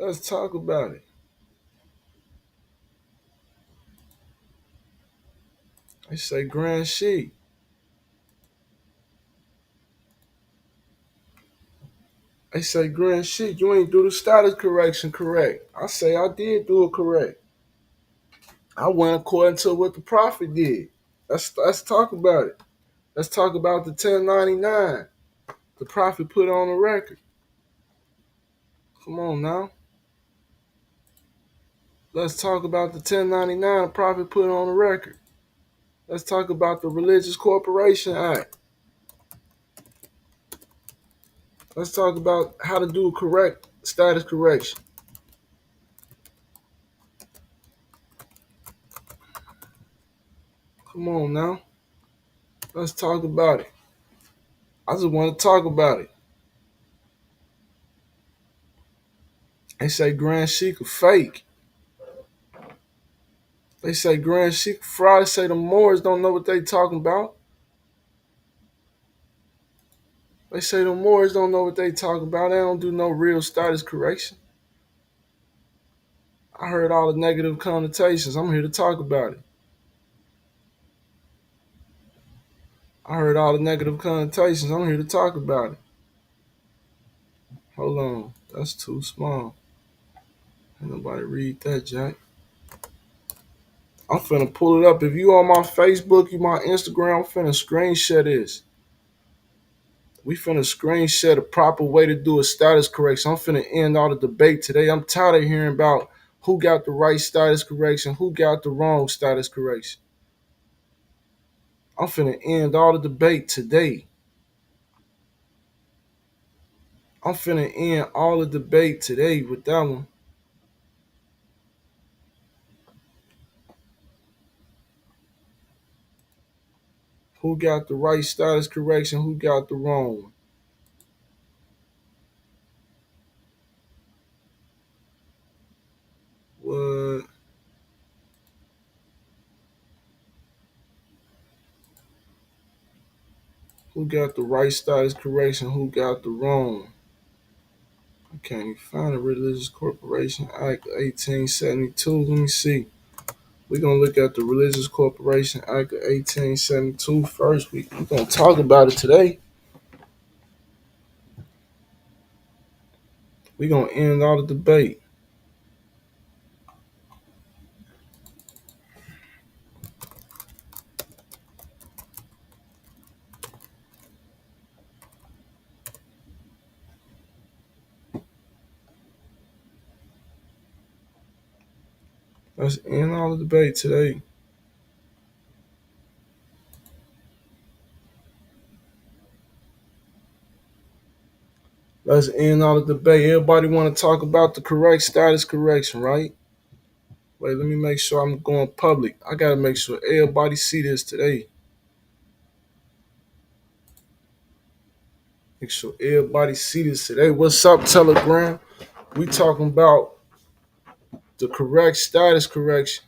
Let's talk about it. They say Grand Sheik. They say Grand Sheik, you ain't do the status correction correct. I say I did do it correct. I went according to what the prophet did. Let's talk about it. Let's talk about the 1099 the prophet put on the record. Come on now. Let's talk about the 1099 the prophet put on the record. Let's talk about the Religious Corporation Act. Let's talk about how to do a correct status correction. Come on now. Let's talk about it. I just want to talk about it. They say Grand Sheik a fake. They say Grand Sheik fraud. They say the Moors don't know what they talking about. They say the Moors don't know what they talking about. They don't do no real status correction. I heard all the negative connotations. I'm here to talk about it. I heard all the negative connotations. I'm here to talk about it. Hold on. That's too small. Ain't nobody read that, Jack. I'm finna pull it up. If you on my Facebook, you my Instagram, I'm finna screenshot this. We finna screenshot a proper way to do a status correction. I'm finna end all the debate today. I'm tired of hearing about who got the right status correction, who got the wrong status correction. I'm finna end all the debate today. I'm finna end all the debate today with that one. Who got the right status correction, who got the wrong one? What? Who got the right status correction, who got the wrong? I can't even find the Religious Corporation Act 1872. Let me see. We're going to look at the Religious Corporation Act of 1872 first. We're going to talk about it today. We're going to end all the debate. Let's end all the debate today. Let's end all the debate. Everybody want to talk about the correct status correction, right? Wait, let me make sure I'm going public. I got to make sure everybody see this today. Make sure everybody see this today. What's up, Telegram? We talking about the correct status correction.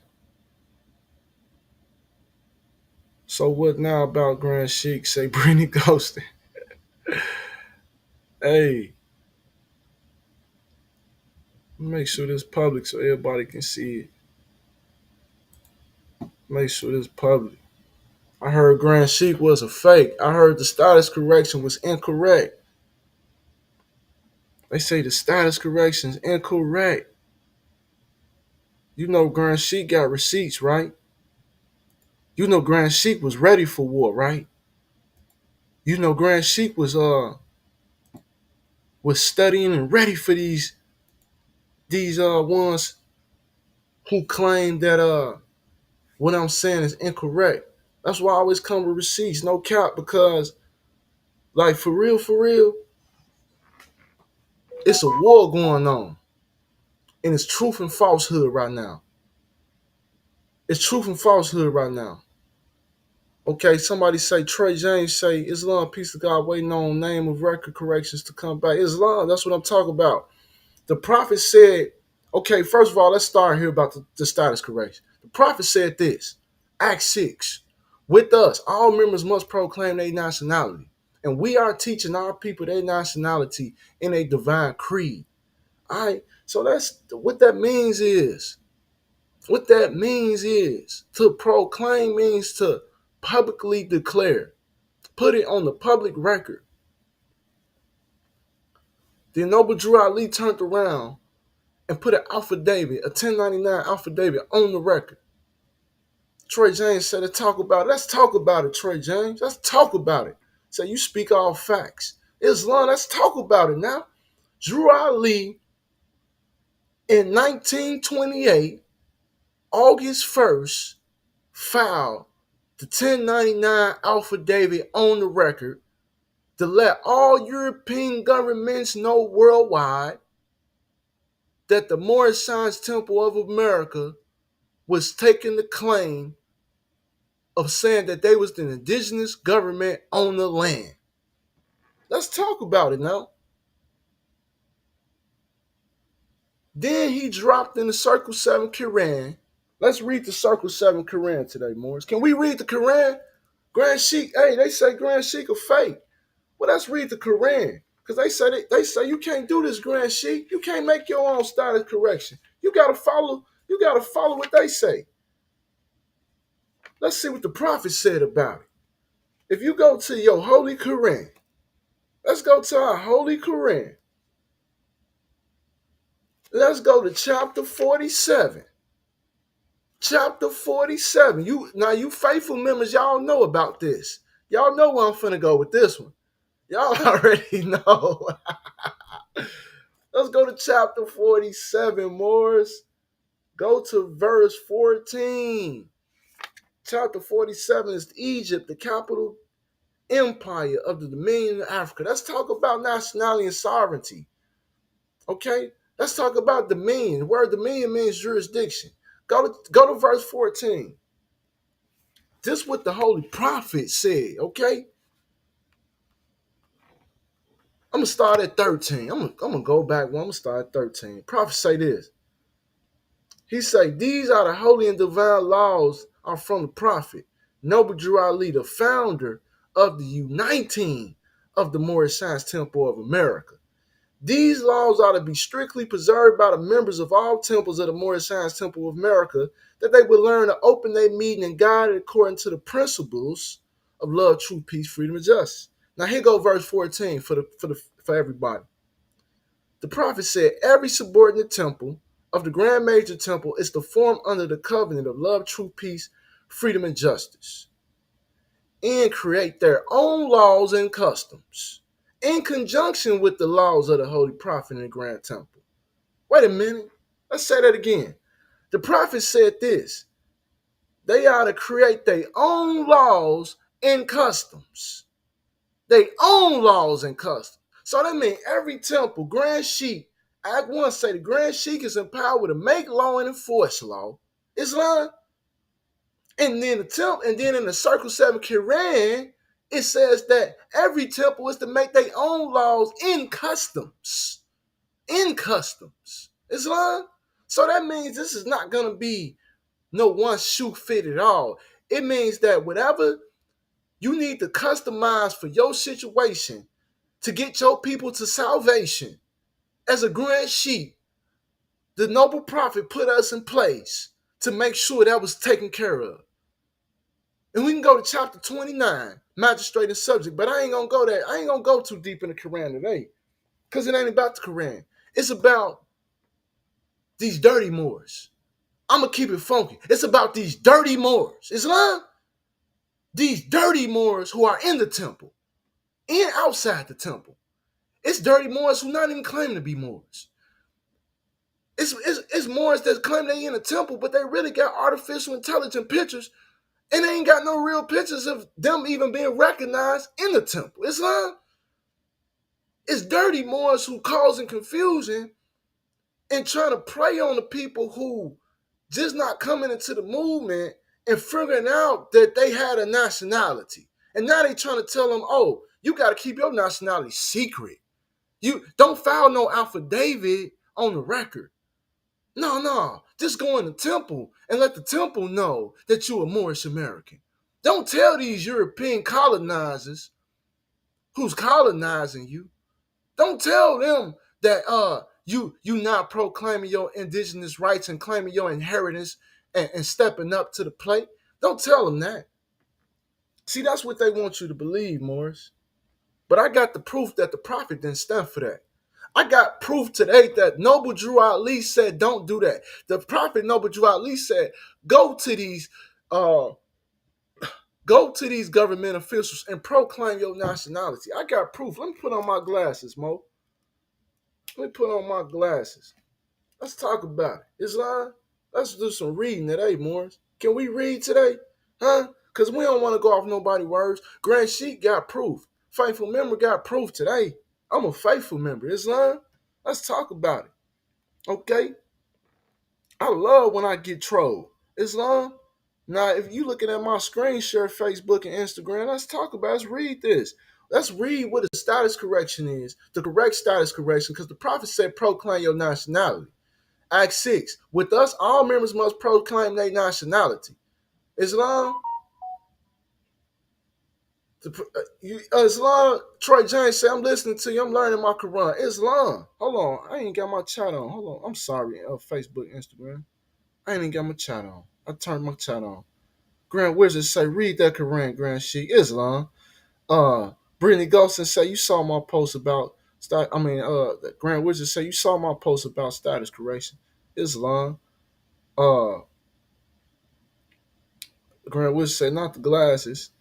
So what now about Grand Sheik? Say Brittany ghosted. Hey, make sure this public so everybody can see it. Make sure this public. I heard Grand Sheik was a fake. I heard the status correction was incorrect. They say the status correction is incorrect. You know Grand Sheik got receipts, right? You know Grand Sheik was ready for war, right? You know Grand Sheik was studying and ready for these ones who claim that what I'm saying is incorrect. That's why I always come with receipts, no cap, because like for real, it's a war going on. And it's truth and falsehood right now. It's truth and falsehood right now. Okay, somebody say Trey James say Islam, peace of God, waiting on name of record corrections to come back. Islam, that's what I'm talking about. The prophet said, okay, first of all, let's start here about the status correction. The prophet said this, Act 6, with us, all members must proclaim their nationality. And we are teaching our people their nationality in a divine creed. All right. So that's what that means is. What that means is to proclaim means to publicly declare, put it on the public record. The Noble Drew Ali turned around and put an affidavit, a 1099 affidavit on the record. Troy James said to talk about it. Let's talk about it, Troy James. Let's talk about it. So you speak all facts. Islam, let's talk about it now. Drew Ali in 1928, August 1st, filed the 1099 affidavit on the record to let all European governments know worldwide that the Moorish Science Temple of America was taking the claim of saying that they was the indigenous government on the land. Let's talk about it now. Then he dropped in the Circle 7 Quran. Let's read the Circle 7 Quran today, Morris. Can we read the Quran? Grand Sheik, hey, they say Grand Sheik a fake. Well, let's read the Quran. Because they say you can't do this, Grand Sheik. You can't make your own style of correction. You gotta follow what they say. Let's see what the Prophet said about it. If you go to your Holy Quran, let's go to our Holy Quran. Let's go to chapter 47. Chapter 47. You faithful members, y'all know about this. Y'all know where I'm finna go with this one. Y'all already know. Let's go to chapter 47, Morris. Go to verse 14. Chapter 47 is Egypt, the capital empire of the Dominion of Africa. Let's talk about nationality and sovereignty. Okay? Let's talk about dominion. The word dominion means jurisdiction. Go to verse 14. This is what the Holy Prophet said, okay? I'm going to start at 13. I'm going to go back one. I'm going to start at 13. Prophet say this. He say, these are the holy and divine laws are from the prophet, Noble Drew Ali, the founder of the uniting of the Moorish Science Temple of America. These laws are to be strictly preserved by the members of all temples of the Moorish Science Temple of America, that they would learn to open their meeting and guide it according to the principles of love, truth, peace, freedom, and justice. Now here go verse 14 for everybody. The prophet said, every subordinate temple of the Grand Major Temple is to form under the covenant of love, truth, peace, freedom, and justice, and create their own laws and customs in conjunction with the laws of the Holy Prophet in the Grand Temple. Wait a minute. Let's say that again. The prophet said this. They are to create their own laws and customs. Their own laws and customs. So that means every temple, Grand Sheik, Act 1 say the Grand Sheik is empowered to make law and enforce law. Islam. And then in the Circle 7 Quran, it says that every temple is to make their own laws in customs. In customs. Islam. So that means this is not going to be no one shoe fit at all. It means that whatever you need to customize for your situation to get your people to salvation, as a Grand Sheik, the noble prophet put us in place to make sure that was taken care of. And we can go to chapter 29, magistrate and subject, but I ain't gonna go there. I ain't gonna go too deep in the Quran today, because it ain't about the Quran. It's about these dirty Moors. I'm gonna keep it funky. It's about these dirty Moors. Islam? These dirty Moors who are in the temple and outside the temple. It's dirty Moors who not even claim to be Moors. It's Moors that claim they in the temple, but they really got artificial intelligent pictures, and they ain't got no real pictures of them even being recognized in the temple. Islam? It's dirty Moors who causing confusion and trying to prey on the people who just not coming into the movement and figuring out that they had a nationality. And now they trying to tell them, oh, you got to keep your nationality secret. You don't file no affidavit on the record. No. Just go in the temple and let the temple know that you're a Moorish American. Don't tell these European colonizers who's colonizing you. Don't tell them that You not proclaiming your indigenous rights and claiming your inheritance and stepping up to the plate. Don't tell them that. See, that's what they want you to believe, Morris. But I got the proof that the prophet didn't stand for that. I got proof today that Noble Drew Ali said, "Don't do that." The prophet Noble Drew Ali said, "Go to these, uh, go to these government officials and proclaim your nationality." I got proof. Let me put on my glasses, Mo. Let me put on my glasses. Let's talk about it. Islam. Let's do some reading today, Morris. Can we read today? Huh? Because we don't want to go off nobody's words. Grand Sheik got proof. Faithful member got proof today. I'm a faithful member. Islam. Let's talk about it. Okay? I love when I get trolled. Islam. Now, if you looking at my screen share, Facebook and Instagram, let's talk about it. Let's read this. Let's read what the status correction is. The correct status correction, because the prophet said proclaim your nationality. Act 6. With us, all members must proclaim their nationality. Islam, Islam, Troy James said, I'm listening to you. I'm learning my Quran. Islam. Hold on. I ain't got my chat on. Hold on. I'm sorry. Facebook, Instagram. I ain't even got my chat on. I turned my chat on. Grand Wizard say, read that Quran, Grand Sheik. Islam. Brittany Golson say, you saw my post about, Grand Wizard say, you saw my post about status correction. Islam. Uh, Grand Wizard say, not the glasses.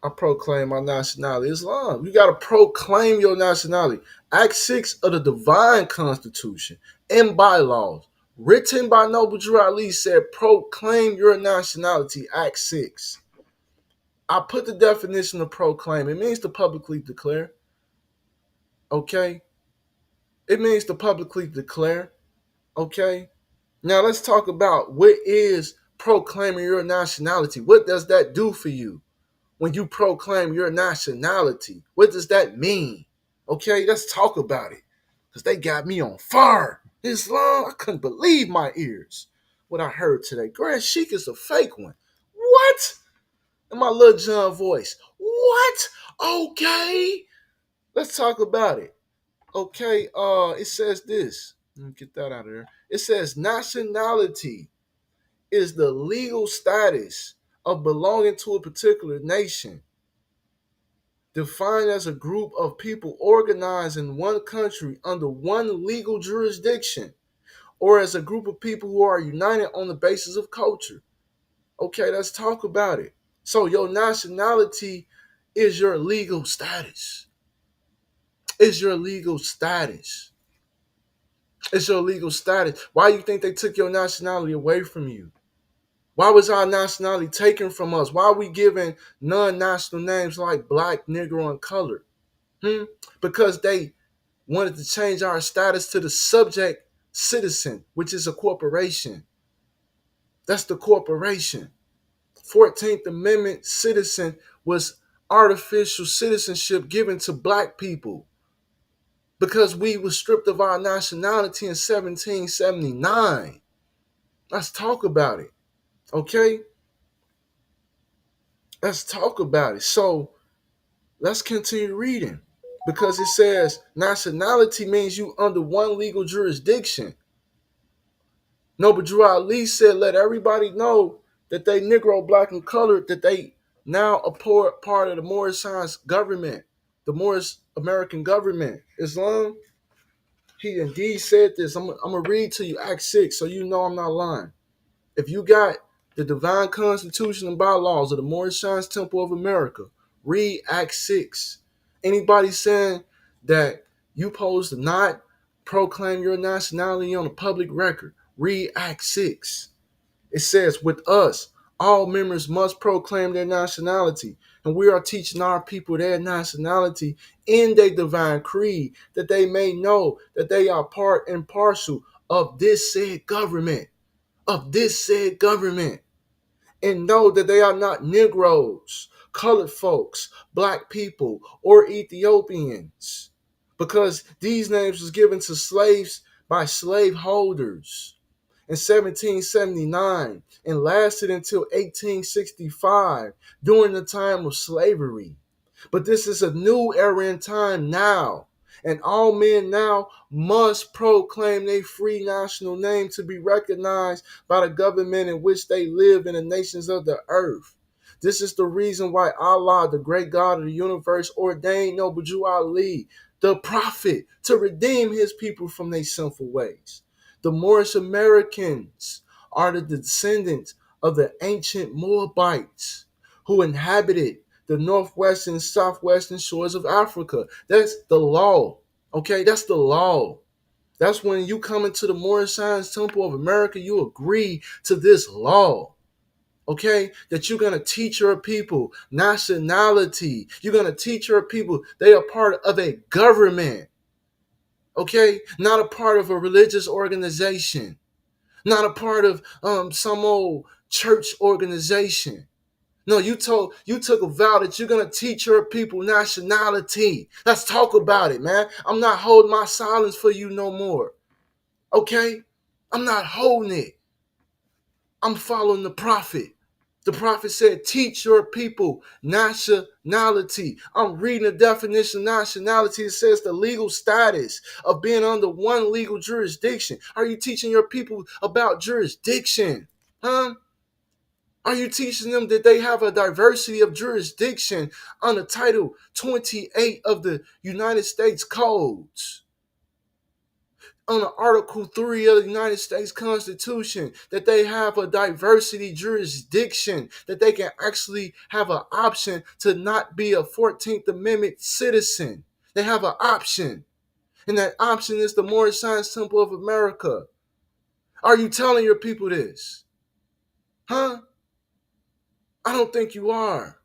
I proclaim my nationality. Islam. You got to proclaim your nationality. Act 6 of the Divine Constitution and bylaws, written by Noble Drew Ali, said, proclaim your nationality. Act 6. I put the definition of proclaim. It means to publicly declare. Okay? It means to publicly declare. Okay? Now let's talk about what is proclaiming your nationality. What does that do for you? When you proclaim your nationality, what does that mean? Okay, let's talk about it. Because they got me on fire. Islam, I couldn't believe my ears. What I heard today. Grand Sheik is a fake one. What? In my little John voice. What? Okay. Let's talk about it. Okay, it says this. Let me get that out of there. It says nationality is the legal status of belonging to a particular nation, defined as a group of people organized in one country under one legal jurisdiction, or as a group of people who are united on the basis of culture. Okay, let's talk about it. So your nationality is your legal status. Is your legal status. It's your legal status. Why do you think they took your nationality away from you? Why was our nationality taken from us? Why are we giving non-national names like black, negro, and colored? Because they wanted to change our status to the subject citizen, which is a corporation. That's the corporation. 14th Amendment citizen was artificial citizenship given to black people because we were stripped of our nationality in 1779. Let's talk about it. Okay? Let's talk about it. So let's continue reading. Because it says nationality means you under one legal jurisdiction. Noble Drew Ali said, let everybody know that they Negro, black, and colored, that they now a part of the Moorish government, the Moorish American government. Islam, he indeed said this. I'm going to read to you Act 6 so you know I'm not lying. If you got the Divine Constitution and bylaws of the Moorish Temple of America, read Act 6. Anybody saying that you supposed to not proclaim your nationality on a public record, read Act 6. It says, with us, all members must proclaim their nationality, and we are teaching our people their nationality in their divine creed, that they may know that they are part and parcel of this said government, and know that they are not Negroes, colored folks, black people, or Ethiopians, because these names was given to slaves by slaveholders in 1779 and lasted until 1865 during the time of slavery. But this is a new era in time now, And all men now must proclaim their free national name to be recognized by the government in which they live in the nations of the earth. This is the reason why Allah, the great God of the universe, ordained Noble Jew Ali, the prophet, to redeem his people from their sinful ways. The Moorish Americans are the descendants of the ancient Moabites who inhabited the northwestern and southwestern shores of Africa. That's the law. Okay, that's the law. That's when you come into the Moorish Science Temple of America, you agree to this law. Okay, that you're going to teach your people nationality. You're going to teach your people they are part of a government. Okay, not a part of a religious organization, not a part of some old church organization. No, you took a vow that you're gonna teach your people nationality. Let's talk about it, man. I'm not holding my silence for you no more. Okay? I'm not holding it. I'm following the prophet. The prophet said, teach your people nationality. I'm reading the definition of nationality. It says the legal status of being under one legal jurisdiction. Are you teaching your people about jurisdiction? Huh? Are you teaching them that they have a diversity of jurisdiction under Title 28 of the United States Codes? Under Article 3 of the United States Constitution, that they have a diversity jurisdiction, that they can actually have an option to not be a 14th Amendment citizen. They have an option. And that option is the Moorish Science Temple of America. Are you telling your people this? Huh? I don't think you are.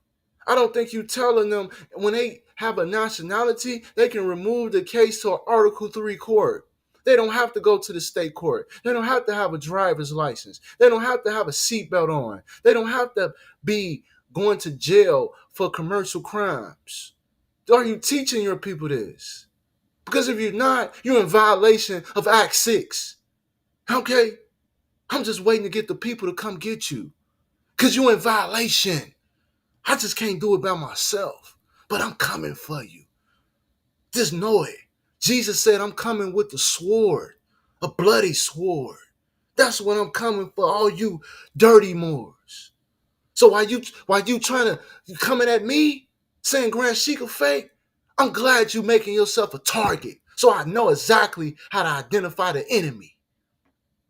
I don't think you telling them when they have a nationality, they can remove the case to an Article 3 court. They don't have to go to the state court. They don't have to have a driver's license. They don't have to have a seatbelt on. They don't have to be going to jail for commercial crimes. Are you teaching your people this? Because if you're not, you're in violation of Act 6. Okay? I'm just waiting to get the people to come get you. Because you're in violation. I just can't do it by myself, but I'm coming for you. Just know it. Jesus said, I'm coming with the sword, a bloody sword. That's what I'm coming for, all you dirty Moors. So while you trying to, you coming at me, saying Grand Sheik a fake, I'm glad you making yourself a target. So I know exactly how to identify the enemy.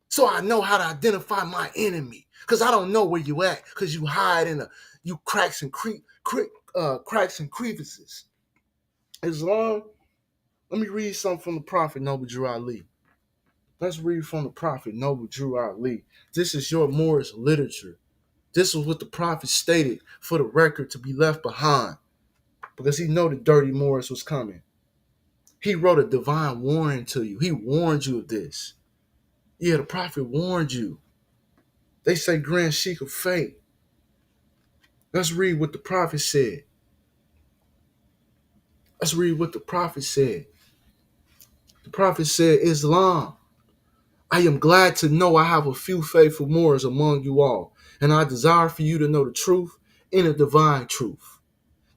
So I know how to identify my enemy. Because I don't know where you at. Because you hide in you cracks and cracks and crevices. Islam, let me read something from the Prophet Noble Drew Ali. Let's read from the Prophet Noble Drew Ali. This is your Moorish literature. This is what the Prophet stated for the record to be left behind. Because he know the dirty Moors was coming. He wrote a divine warning to you. He warned you of this. Yeah, the Prophet warned you. They say Grand Sheik of fate. Let's read what the Prophet said. Let's read what the Prophet said. The Prophet said, Islam, I am glad to know I have a few faithful Moors among you all, and I desire for you to know the truth and the divine truth.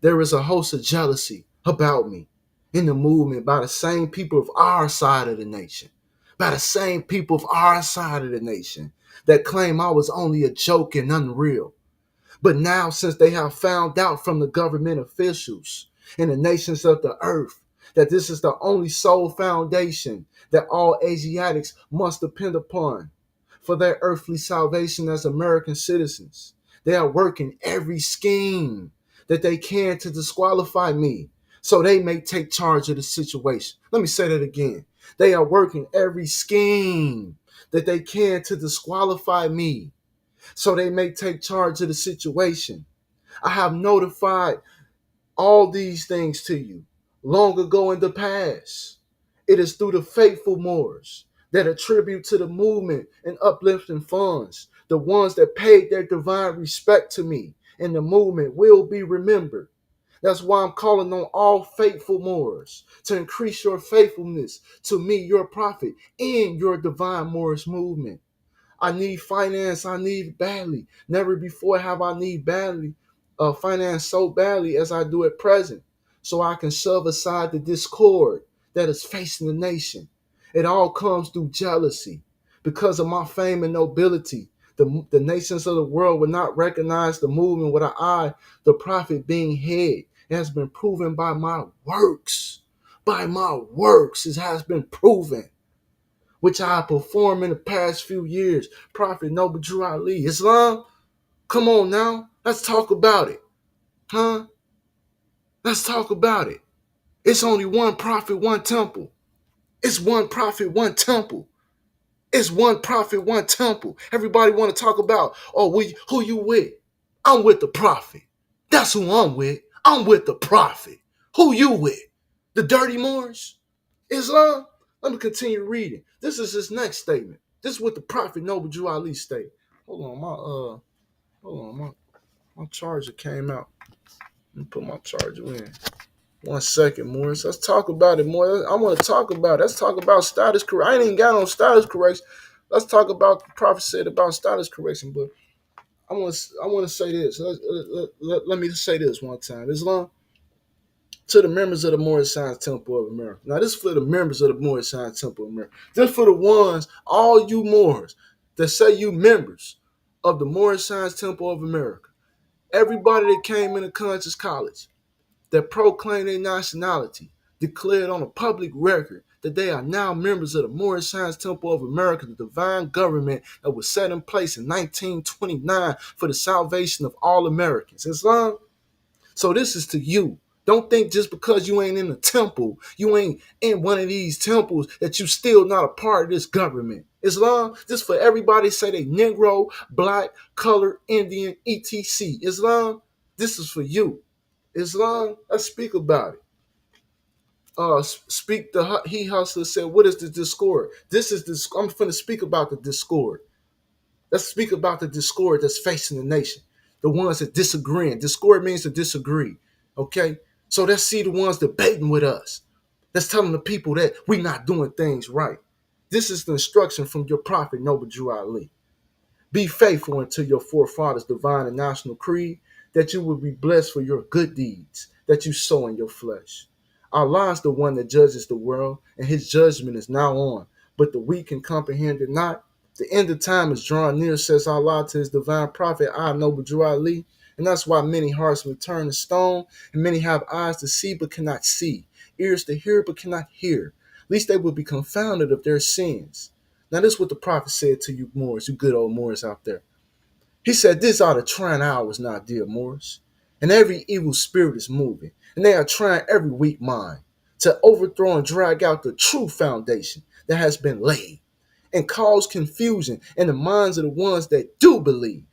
There is a host of jealousy about me in the movement by the same people of our side of the nation, by the same people of our side of the nation that claim I was only a joke and unreal. But now, since they have found out from the government officials in the nations of the earth that this is the only sole foundation that all Asiatics must depend upon for their earthly salvation as American citizens, they are working every scheme that they can to disqualify me so they may take charge of the situation. Let me say that again. They are working every scheme that they can to disqualify me so they may take charge of the situation. I have notified all these things to you long ago in the past. It is through the faithful Moors that attribute to the movement and uplifting funds, the ones that paid their divine respect to me and the movement will be remembered. That's why I'm calling on all faithful Moors to increase your faithfulness to me, your prophet, and your divine Moorish movement. I need finance. I need badly. Never before have I need badly finance so badly as I do at present. So I can shove aside the discord that is facing the nation. It all comes through jealousy. Because of my fame and nobility, the nations of the world will not recognize the movement with an eye, the prophet being head. It has been proven by my works. By my works, it has been proven, which I performed in the past few years. Prophet Noble Drew Ali. Islam, come on now. Let's talk about it. Huh? Let's talk about it. It's only one prophet, one temple. It's one prophet, one temple. It's one prophet, one temple. Everybody want to talk about, oh, who you with? I'm with the prophet. That's who I'm with. I'm with the prophet. Who you with? The dirty Moors? Islam? Let me continue reading. This is his next statement. This is what the prophet Noble Drew Ali stated. Hold on, my charger came out. Let me put my charger in. 1 second, Morris. Let's talk about it more. I want to talk about it. Let's talk about status correction. I ain't even got on status correction. Let's talk about the prophet said about status correction. But I want to say this. Let me say this one time. Islam, to the members of the Moorish Science Temple of America. Now, this is for the members of the Moorish Science Temple of America. This for the ones, all you Moors that say you members of the Moorish Science Temple of America. Everybody that came into Conscious College that proclaim their nationality, declared on a public record that they are now members of the Moorish Science Temple of America, the divine government that was set in place in 1929 for the salvation of all Americans. Islam? So this is to you. Don't think just because you ain't in a temple, you ain't in one of these temples, that you still not a part of this government. Islam? Just for everybody say they Negro, Black, Colored, Indian, etc. Islam? This is for you. Islam, let's speak about it. Speak the he hustler said, what is the discord? This is this. I'm finna speak about the discord. Let's speak about the discord that's facing the nation. The ones that disagreeing. Discord means to disagree. Okay? So let's see the ones debating with us. Let's telling the people that we not doing things right. This is the instruction from your prophet, Noble Drew Ali. Be faithful unto your forefathers' divine and national creed, that you will be blessed for your good deeds that you sow in your flesh. Allah is the one that judges the world, and his judgment is now on. But the weak can comprehend it not. The end of time is drawing near, says Allah to his divine prophet, I, Noble Drew Ali. And that's why many hearts will turn to stone, and many have eyes to see but cannot see, ears to hear but cannot hear. Least they will be confounded of their sins. Now, this is what the prophet said to you Moors, you good old Moors out there. He said, these are the trying hours now, dear Moors. And every evil spirit is moving. And they are trying every weak mind to overthrow and drag out the true foundation that has been laid and cause confusion in the minds of the ones that do believe.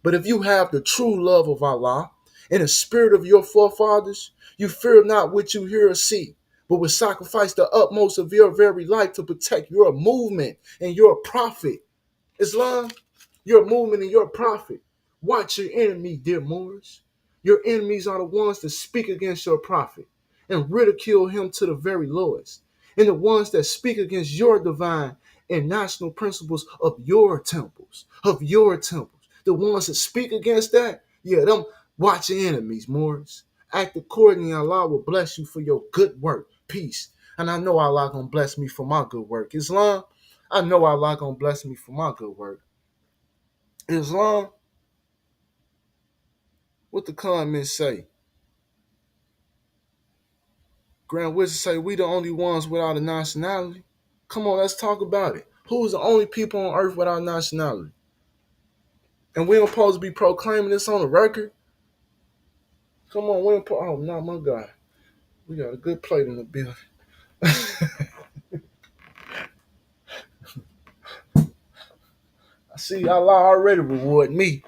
But if you have the true love of Allah and the spirit of your forefathers, you fear not what you hear or see, but will sacrifice the utmost of your very life to protect your movement and your prophet. Islam, your movement and your prophet. Watch your enemy, dear Moors. Your enemies are the ones that speak against your prophet and ridicule him to the very lowest, and the ones that speak against your divine and national principles of your temples, The ones that speak against that, yeah, them watch your enemies, Moors. Act accordingly, Allah will bless you for your good work. Peace. And I know Allah gonna bless me for my good work. Islam, I know Allah gonna bless me for my good work. Islam, what the comments say? Grand Wizard say we the only ones without a nationality. Come on, let's talk about it. Who's the only people on earth without nationality? And we don't supposed to be proclaiming this on the record. Come on, we don't. Oh, no, my God, we got a good plate in the building. I see Allah already reward me.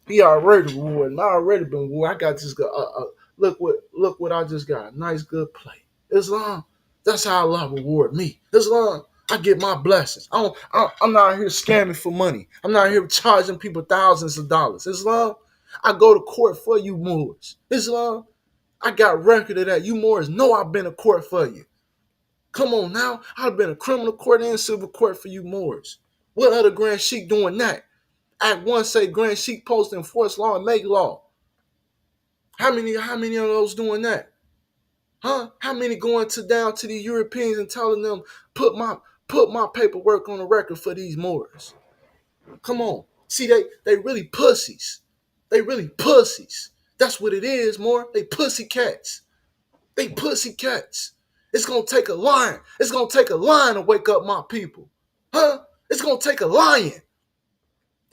He already rewarded. I already been rewarded. I got this. Look what I just got. A nice good plate. Islam. That's how Allah reward me. Islam. I get my blessings. I'm not here scamming for money. I'm not here charging people thousands of dollars. Islam. I go to court for you Moors. Islam. I got record of that. You Moors know I've been to court for you. Come on now. I've been a criminal court and civil court for you Moors. What other Grand Sheik doing that? Act 1 say Grand Sheik supposed to enforce law and make law. How many of those doing that? Huh? How many going to down to the Europeans and telling them put my paperwork on the record for these Moors? Come on. See, they really pussies. They really pussies. That's what it is, more. They pussy cats. They pussy cats. It's gonna take a lion. It's gonna take a lion to wake up my people. Huh? It's gonna take a lion.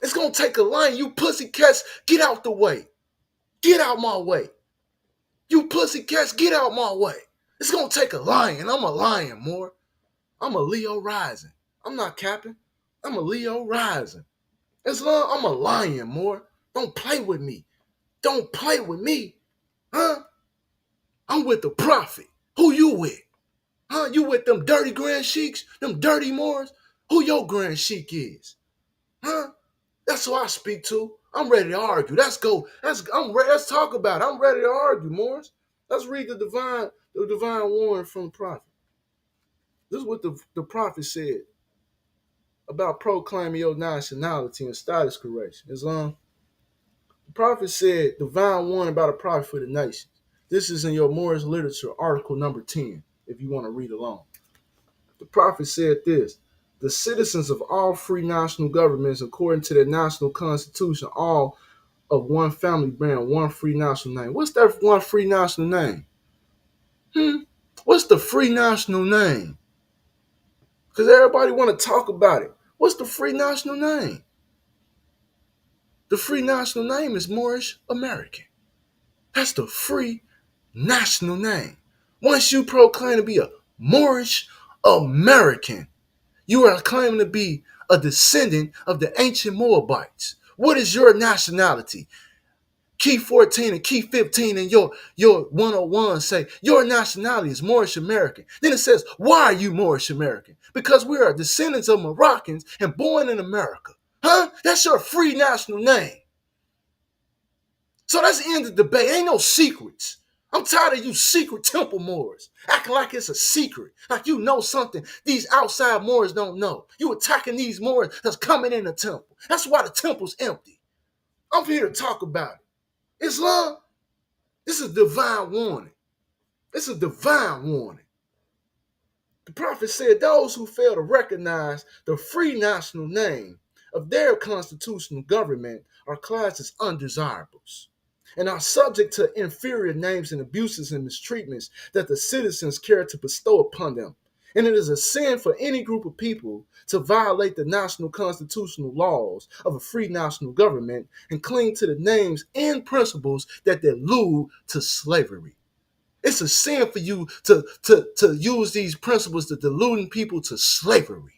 It's gonna take a lion. You pussy cats, get out the way. Get out my way. You pussy cats, get out my way. It's gonna take a lion. I'm a lion, more. I'm a Leo rising. I'm not capping. I'm a Leo rising. As long I'm a lion, more. Don't play with me. Don't play with me. Huh? I'm with the prophet. Who you with? Huh? You with them dirty grand sheiks? Them dirty Moors? Who your grand sheik is? Huh? That's who I speak to. I'm ready to argue. Let's go. Let's talk about it. I'm ready to argue, Moors. Let's read the divine warning from the prophet. This is what the prophet said about proclaiming your nationality and status correction. Islam. The prophet said, divine warning about a prophet for the nations. This is in your Moorish literature, article number 10, if you want to read along. The prophet said this: the citizens of all free national governments, according to their national constitution, all of one family bearing one free national name. What's that one free national name? What's the free national name? Because everybody want to talk about it. What's the free national name? The free national name is Moorish American. That's the free national name. Once you proclaim to be a Moorish American, you are claiming to be a descendant of the ancient Moabites. What is your nationality? Key 14 and key 15 in your 101 say your nationality is Moorish American. Then it says, why are you Moorish American? Because we are descendants of Moroccans and born in America. Huh? That's your free national name. So that's the end of the debate. Ain't no secrets. I'm tired of you secret temple Moors acting like it's a secret, like you know something these outside Moors don't know. You attacking these Moors that's coming in the temple. That's why the temple's empty. I'm here to talk about it. Islam, this is divine warning. This is divine warning. The prophet said those who fail to recognize the free national name of their constitutional government are classed as undesirables and are subject to inferior names and abuses and mistreatments that the citizens care to bestow upon them. And it is a sin for any group of people to violate the national constitutional laws of a free national government and cling to the names and principles that allude to slavery. It's a sin for you to use these principles to deluding people to slavery.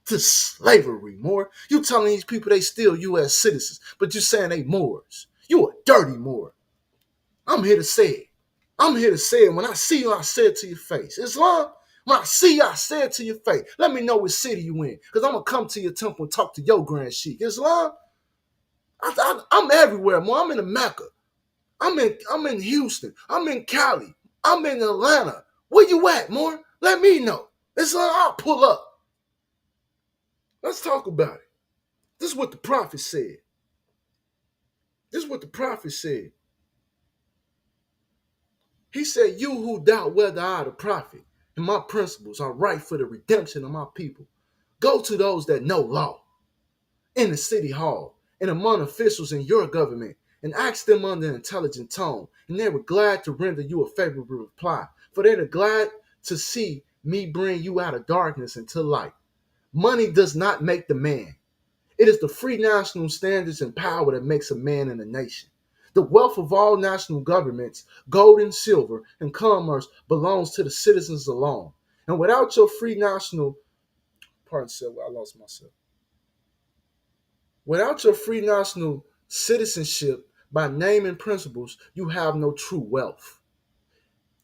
To slavery, Moor. You telling these people they still U.S. citizens, but you saying they Moors. You a dirty Moor. I'm here to say it. I'm here to say it. When I see you, I say it to your face. Islam, when I see you, I say it to your face. Let me know what city you in, because I'm going to come to your temple and talk to your grand sheik. Islam, I'm everywhere, Moor. I'm in the Mecca. I'm in Houston. I'm in Cali. I'm in Atlanta. Where you at, Moor? Let me know. Islam, I'll pull up. Let's talk about it. This is what the prophet said. This is what the prophet said. He said, you who doubt whether I, the prophet, and my principles are right for the redemption of my people, go to those that know law in the city hall and among officials in your government and ask them under intelligent tone, and they were glad to render you a favorable reply, for they are glad to see me bring you out of darkness into light. Money does not make the man. It is the free national standards and power that makes a man in a nation. The wealth of all national governments, gold and silver, and commerce belongs to the citizens alone. And without your free national, I lost myself. Without your free national citizenship by name and principles, you have no true wealth.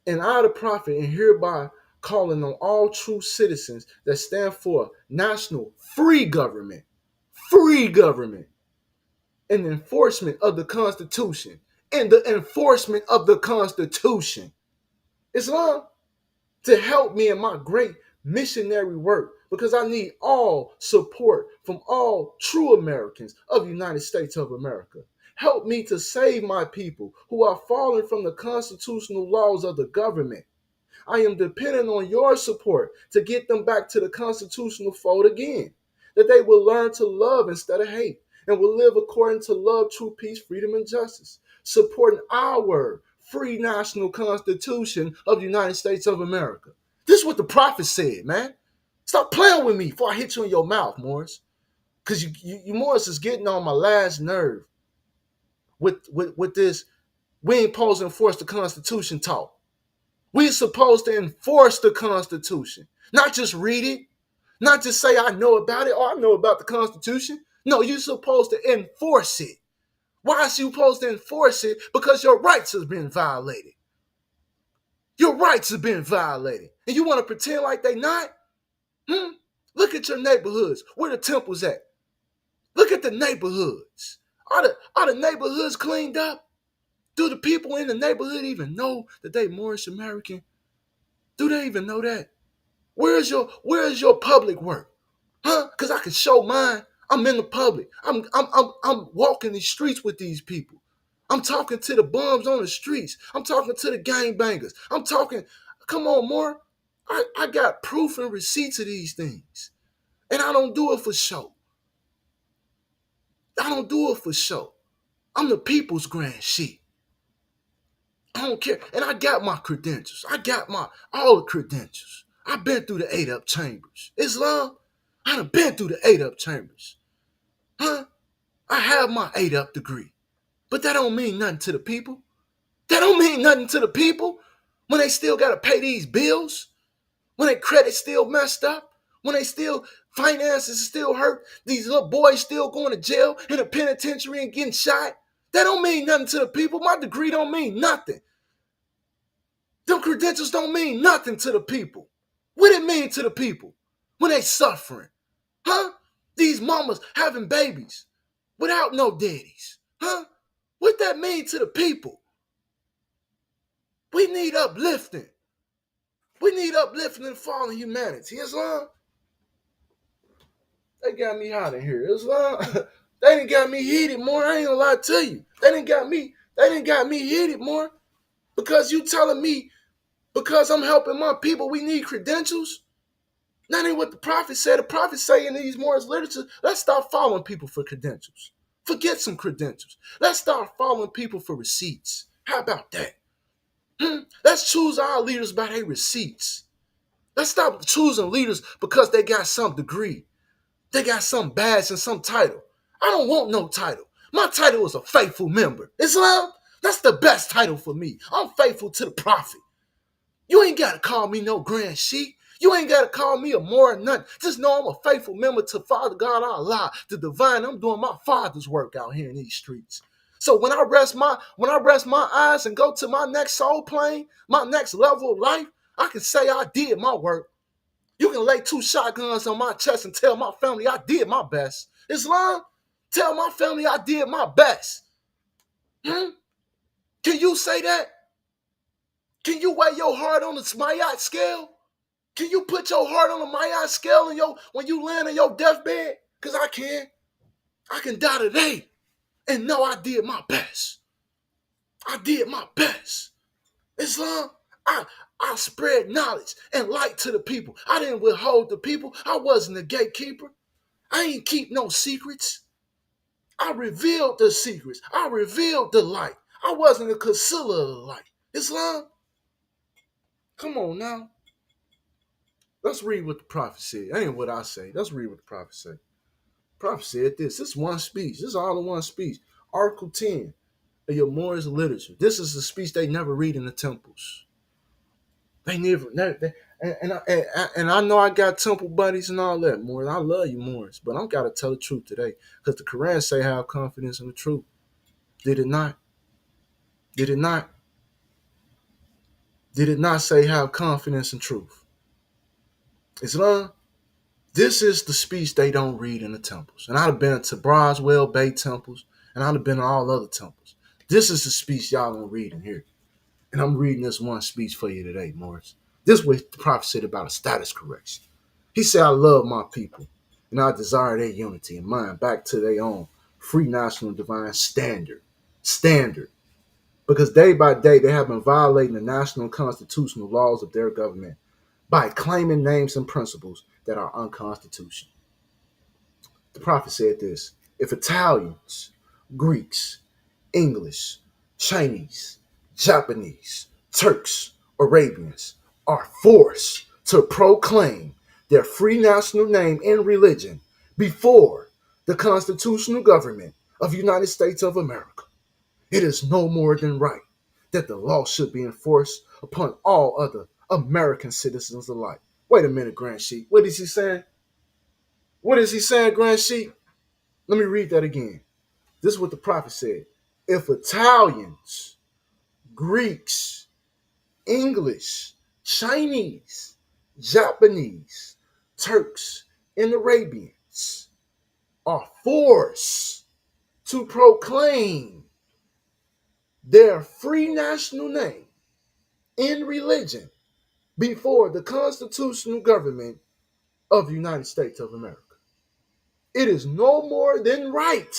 And I, the prophet, am hereby calling on all true citizens that stand for national free government, and the enforcement of the Constitution, Islam, to help me in my great missionary work, because I need all support from all true Americans of the United States of America. Help me to save my people who are falling from the constitutional laws of the government. I am depending on your support to get them back to the constitutional fold again. That they will learn to love instead of hate and will live according to love, true peace, freedom, and justice, supporting our free national constitution of the United States of America. This is what the prophet said, man. Stop playing with me before I hit you in your mouth, Morris. Because you Morris is getting on my last nerve with this. We ain't supposed to enforce the Constitution talk. We're supposed to enforce the Constitution, not just read it, not just say I know about it or I know about the Constitution. No, you're supposed to enforce it. Why is you supposed to enforce it? Because your rights have been violated. Your rights have been violated. And you want to pretend like they not? Look at your neighborhoods. Where the temples at? Look at the neighborhoods. Are the neighborhoods cleaned up? Do the people in the neighborhood even know that they Moorish American? Do they even know that? Where's your public work? Huh? Because I can show mine. I'm in the public. I'm walking these streets with these people. I'm talking to the bums on the streets. I'm talking to the gangbangers. I'm talking, come on, more. I got proof and receipts of these things. And I don't do it for show. I don't do it for show. I'm the people's grand sheik. I don't care. And I got my credentials. I got all the credentials. I've been through the 8 up chambers. Islam, I done been through the 8 up chambers. Huh? I have my 8 up degree. But that don't mean nothing to the people. That don't mean nothing to the people when they still got to pay these bills, when their credit still messed up, when they still, finances still hurt, these little boys still going to jail in a penitentiary and getting shot. That don't mean nothing to the people. My degree don't mean nothing. Them credentials don't mean nothing to the people. What it mean to the people when they suffering? Huh? These mamas having babies without no daddies. Huh? What that mean to the people? We need uplifting. We need uplifting and fallen humanity. Islam, they got me hot in here. Islam, they done got me heated more. I ain't gonna lie to you. They done got me heated more because you telling me because I'm helping my people we need credentials. That ain't what the prophet said. The prophet say in these Moorish literature, let's start following people for credentials. Forget some credentials. Let's start following people for receipts. How about that? Let's choose our leaders by their receipts. Let's stop choosing leaders because they got some degree. They got some badge and some title. I don't want no title. My title is a faithful member. Islam, that's the best title for me. I'm faithful to the prophet. You ain't got to call me no grand sheik. You ain't got to call me a more or nothing. Just know I'm a faithful member to Father God Allah, the divine. I'm doing my Father's work out here in these streets. So when I rest my eyes and go to my next soul plane, my next level of life, I can say I did my work. You can lay 2 shotguns on my chest and tell my family I did my best. Islam, tell my family I did my best. Can you say that? Can you weigh your heart on the Smayat scale? Can you put your heart on the Mayat scale when you land on your deathbed? Because I can. I can die today and know I did my best. I did my best. Islam, I spread knowledge and light to the people. I didn't withhold the people. I wasn't a gatekeeper. I ain't keep no secrets. I revealed the secrets. I revealed the light. I wasn't a concealer of the light. Islam, come on now. Let's read what the prophet said. That ain't what I say. Let's read what the prophet said. The prophet said this. This is one speech. This is all in one speech. Article 10 of your Moorish literature. This is the speech they never read in the temples. They never and I know I got temple buddies and all that, Moors. I love you, Moors, but I'm gotta tell the truth today. Because the Quran say have confidence in the truth. Did it not? Did it not? Did it not say have confidence in truth? Islam, this is the speech they don't read in the temples. And I'd have been to Broswell Bay temples, and I'd have been to all other temples. This is the speech y'all don't read in here. And I'm reading this one speech for you today, Morris. This is what the prophet said about a status correction. He said, I love my people, and I desire their unity and mind back to their own free national divine standard. because day by day they have been violating the national and constitutional laws of their government by claiming names and principles that are unconstitutional. The prophet said this: if Italians, Greeks, English, Chinese, Japanese, Turks, Arabians are forced to proclaim their free national name and religion before the constitutional government of the United States of America, it is no more than right that the law should be enforced upon all other American citizens alike. Wait a minute, Grand Sheik. What is he saying? What is he saying, Grand Sheik? Let me read that again. This is what the prophet said. If Italians, Greeks, English, Chinese, Japanese, Turks, and Arabians are forced to proclaim their free national name in religion before the constitutional government of the United States of America, it is no more than right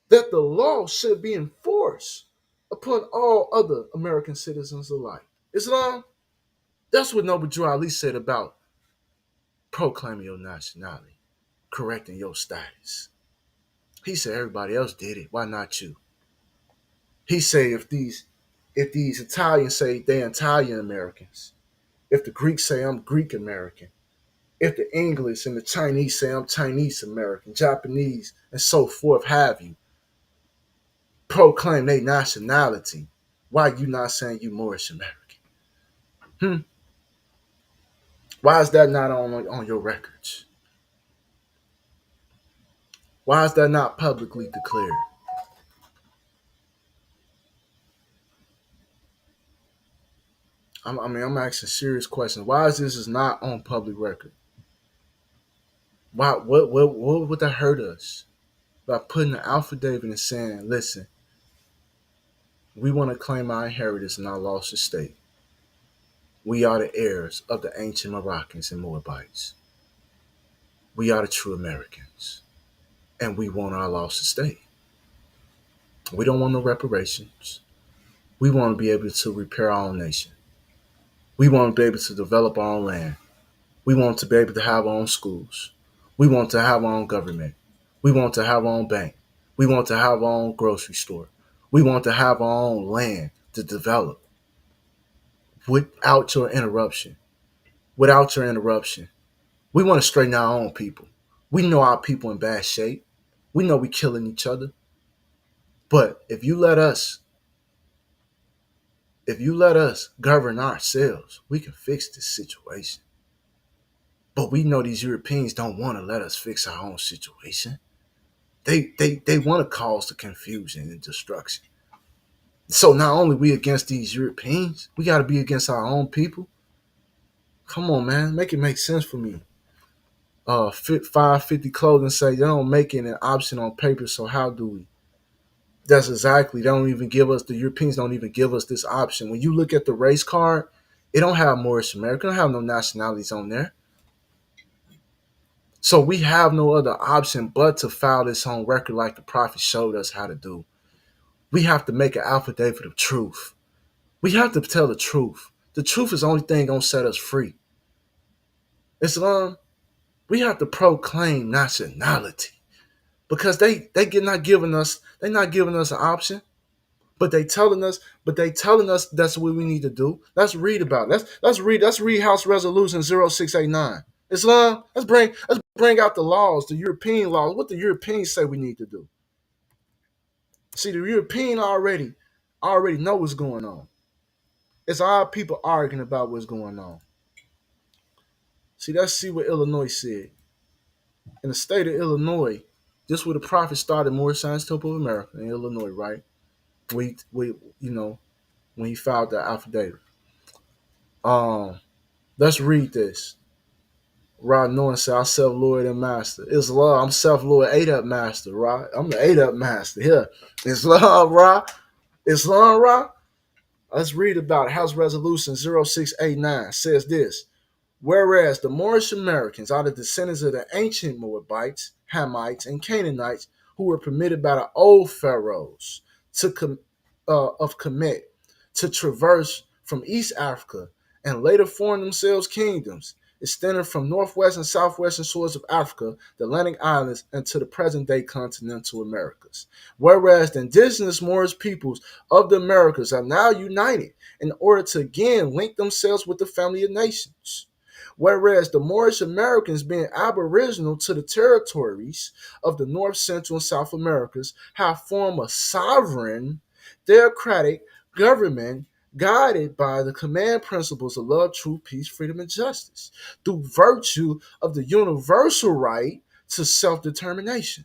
that the law should be enforced upon all other American citizens alike. Islam, that's what Noble Drew Ali said about proclaiming your nationality, correcting your status. He said everybody else did it. Why not you? He said if these Italians say they're Italian Americans, if the Greeks say I'm Greek American, if the English and the Chinese say I'm Chinese American, Japanese, and so forth have you, proclaim their nationality, why you not saying you Moorish American? Why is that not on your records? Why is that not publicly declared? I'm asking serious questions. Why is this is not on public record? Why? What would that hurt us by putting an affidavit and saying, "Listen, we want to claim our inheritance in our lost estate. We are the heirs of the ancient Moroccans and Moabites. We are the true Americans, and we want our lost estate. We don't want no reparations. We want to be able to repair our own nation. We want to be able to develop our own land. We want to be able to have our own schools. We want to have our own government. We want to have our own bank. We want to have our own grocery store. We want to have our own land to develop without your interruption. Without your interruption. We want to straighten our own people. We know our people in bad shape. We know we killing each other. But if you let us govern ourselves, we can fix this situation. But we know these Europeans don't want to let us fix our own situation. They want to cause the confusion and destruction. So not only we against these Europeans, we got to be against our own people. Come on, man, make it make sense for me. 550 clothing say they don't make it an option on paper, so how do we? That's exactly. They don't even give us, the Europeans don't even give us this option. When you look at the race card, it don't have Moorish American, don't have no nationalities on there. So we have no other option but to file this on record like the prophet showed us how to do. We have to make an affidavit of truth. We have to tell the truth. The truth is the only thing gonna set us free. Islam, we have to proclaim nationality because they're not giving us an option. But they telling us that's what we need to do. Let's read about it. Let's read House Resolution 0689. Islam, let's bring out the laws, the European laws, what the Europeans say we need to do. See, the European already know what's going on. It's our people arguing about what's going on. See, let's see what Illinois said. In the state of Illinois, this where the prophet started Moor Science Temple of America in Illinois, right? We when he filed the affidavit. Um, let's read this. Rod Norton said, I self-lord and master. Islam, I'm self-lord ADAP master, right? I'm the ADAP master here. Islam, right? Islam, right? Let's read about it. House Resolution 0689 says this. Whereas the Moorish Americans are the descendants of the ancient Moabites, Hamites, and Canaanites who were permitted by the old pharaohs to of Kemet to traverse from East Africa and later form themselves kingdoms extending from northwest and southwestern shores of Africa, the Atlantic Islands, and to the present-day continental Americas. Whereas the indigenous Moorish peoples of the Americas are now united in order to again link themselves with the family of nations. Whereas the Moorish Americans, being aboriginal to the territories of the North, Central, and South Americas, have formed a sovereign, theocratic government guided by the command principles of love, truth, peace, freedom, and justice, through virtue of the universal right to self-determination,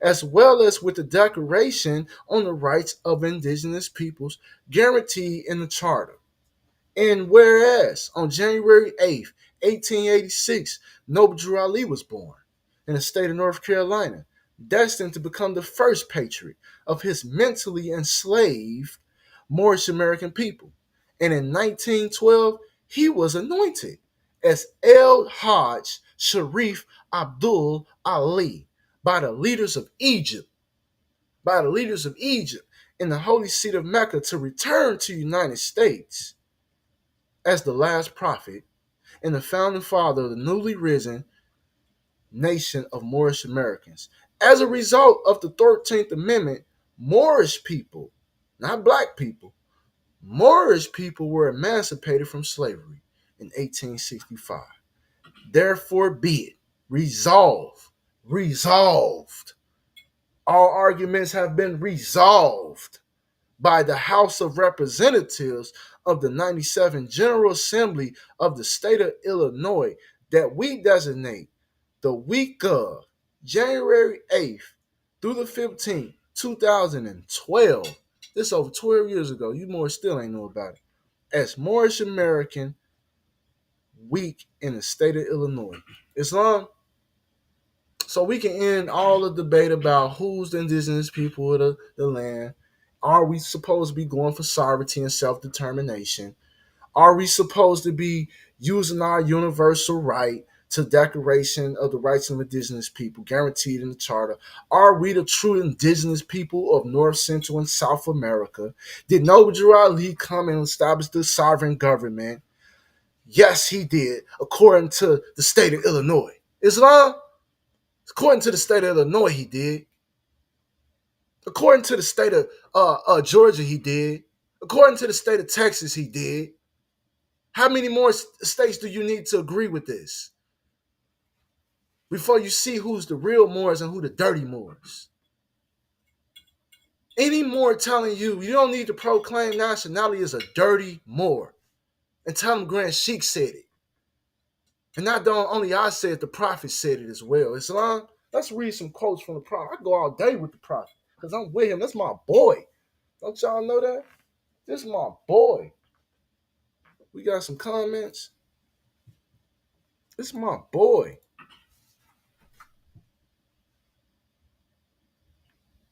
as well as with the Declaration on the Rights of Indigenous Peoples guaranteed in the Charter. And whereas on January 8th, 1886, Noble Drew Ali was born in the state of North Carolina, destined to become the first patriot of his mentally enslaved Moorish American people. And in 1912, he was anointed as El Hajj Sharif Abdul Ali by the leaders of Egypt, in the holy seat of Mecca to return to the United States as the last prophet and the founding father of the newly risen nation of Moorish Americans. As a result of the 13th Amendment, Moorish people, not black people, Moorish people were emancipated from slavery in 1865. Therefore be it resolved. All arguments have been resolved by the House of Representatives of the 97th General Assembly of the state of Illinois that we designate the week of January 8th through the 15th, 2012. This over 12 years ago. You more still ain't know about it. As Moorish American Week in the state of Illinois. Islam. So we can end all the debate about who's the indigenous people of the land. Are we supposed to be going for sovereignty and self-determination? Are we supposed to be using our universal right to Declaration of the Rights of Indigenous People guaranteed in the Charter? Are we the true indigenous people of North, Central, and South America? Did Noble Drew Ali come and establish the sovereign government? Yes, he did, according to the state of Illinois. Islam? According to the state of Illinois, he did. According to the state of Georgia, he did. According to the state of Texas, he did. How many more states do you need to agree with this before you see who's the real Moors and who the dirty Moors? Any Moor telling you don't need to proclaim nationality as a dirty Moor and tell them Grand Sheik said it. And not only I said, the Prophet said it as well. Islam, let's read some quotes from the Prophet. I go all day with the Prophet because I'm with him. That's my boy. Don't y'all know that? This is my boy. We got some comments. This is my boy.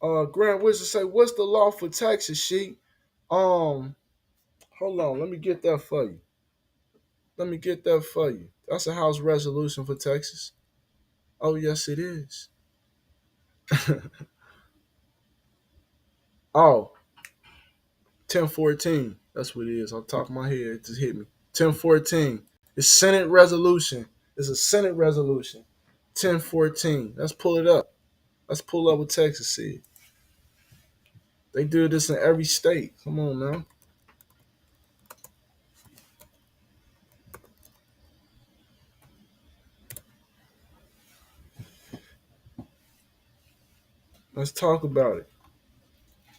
Grant Wizard say, what's the law for Texas, Sheik? Hold on, let me get that for you. That's a House resolution for Texas. Oh, yes, it is. Oh, 1014. That's what it is. On top of my head, it just hit me. 1014. It's Senate resolution. It's a Senate resolution. 1014. Let's pull it up. Let's pull up what Texas said. They do this in every state. Come on now. Let's talk about it.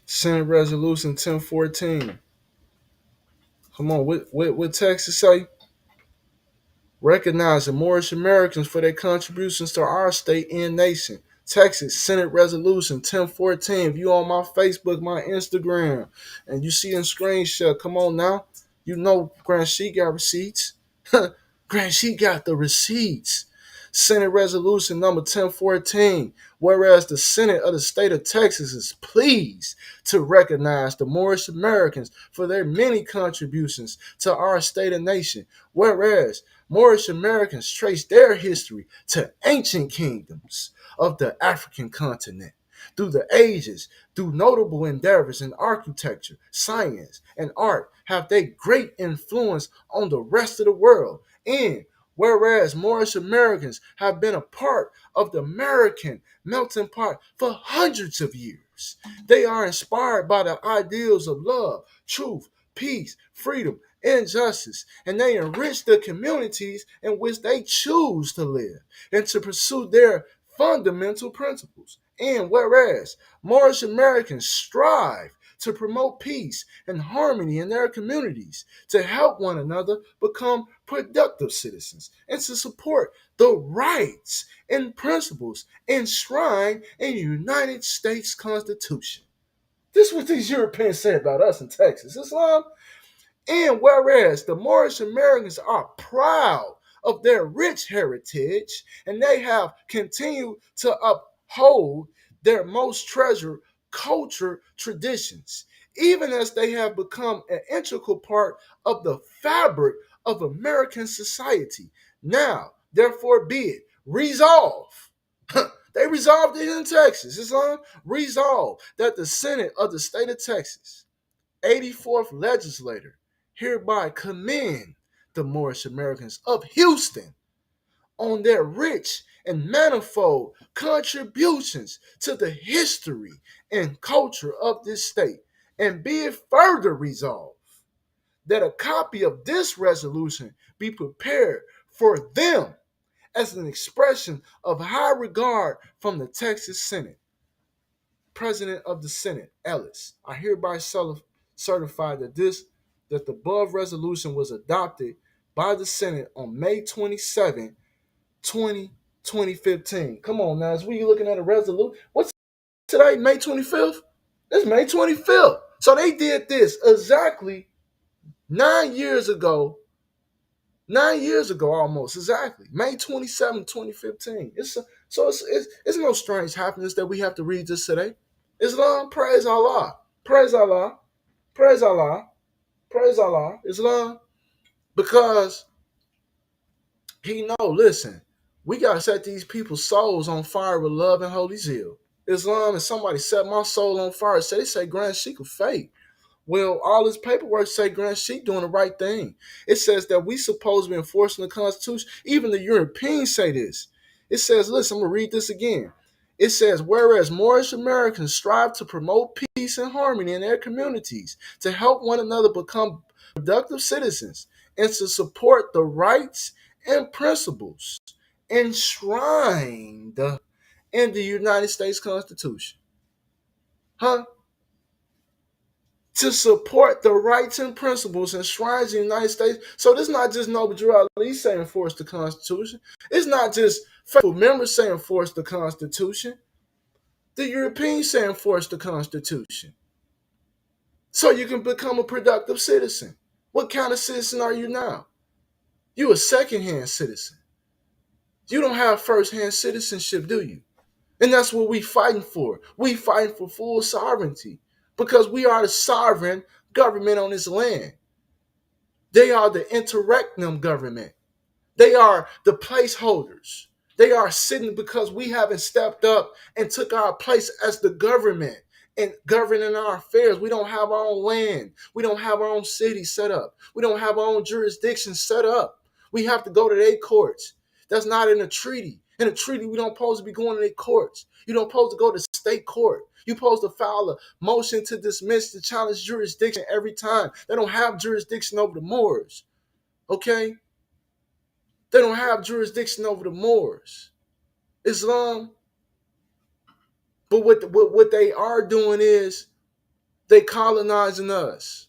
Senate Resolution 1014. Come on, what Texas say? Recognizing Moorish Americans for their contributions to our state and nation. Texas Senate Resolution 1014. If you on my Facebook, my Instagram, and you see in screenshot, come on now. You know Grand Sheik got receipts. Grand Sheik got the receipts. Senate Resolution number 1014. Whereas the Senate of the state of Texas is pleased to recognize the Moorish Americans for their many contributions to our state and nation. Whereas Moorish Americans trace their history to ancient kingdoms of the African continent, through the ages, through notable endeavors in architecture, science, and art, have they great influence on the rest of the world. And whereas Moorish Americans have been a part of the American melting pot for hundreds of years, they are inspired by the ideals of love, truth, peace, freedom, and justice, and they enrich the communities in which they choose to live and to pursue their fundamental principles. And whereas Moorish Americans strive to promote peace and harmony in their communities, to help one another become productive citizens, and to support the rights and principles enshrined in the United States Constitution. This is what these Europeans say about us in Texas. Islam. And whereas the Moorish Americans are proud of their rich heritage and they have continued to uphold their most treasured culture traditions, even as they have become an integral part of the fabric of American society. Now, therefore, be it resolved. They resolved it in Texas. Islam resolved that the Senate of the state of Texas 84th legislator hereby commend the Moorish Americans of Houston on their rich and manifold contributions to the history and culture of this state, and be it further resolved that a copy of this resolution be prepared for them as an expression of high regard from the Texas Senate. President of the Senate, Ellis, I hereby certify that the above resolution was adopted by the Senate on May 27, 2015. Come on now, as we looking at a resolution, what's today, May 25th? It's May 25th. So they did this exactly 9 years ago. 9 years ago, almost exactly, May 27, 2015. It's no strange happenings that we have to read this today. Islam, praise Allah. Praise Allah. Praise Allah. Praise Allah. Islam. Because he know, listen, we gotta set these people's souls on fire with love and holy zeal. Islam, and somebody set my soul on fire. They say Grand Sheik of fake. Well, all this paperwork say Grand Sheik doing the right thing. It says that we supposed to be enforcing the Constitution. Even the Europeans say this. It says, listen, I'm going to read this again. It says, whereas Moorish Americans strive to promote peace and harmony in their communities, to help one another become productive citizens, and to support the rights and principles enshrined in the United States Constitution. Huh? To support the rights and principles enshrined in the United States. So this is not just Noble Drew Ali saying enforce the Constitution. It's not just faithful members saying enforce the Constitution. The Europeans say enforce the Constitution. So you can become a productive citizen. What kind of citizen are you now? You a second-hand citizen. You don't have first-hand citizenship, do you? And that's what we fighting for. We fighting for full sovereignty because we are the sovereign government on this land. They are the interregnum government. They are the placeholders. They are sitting because we haven't stepped up and took our place as the government and governing our affairs. We don't have our own land. We don't have our own city set up. We don't have our own jurisdiction set up. We have to go to their courts. That's not in a treaty. In a treaty, we don't supposed to be going to their courts. You don't supposed to go to state court. You're supposed to file a motion to dismiss the challenge jurisdiction every time. They don't have jurisdiction over the Moors. Okay? They don't have jurisdiction over the Moors. Islam. But what they are doing is they colonizing us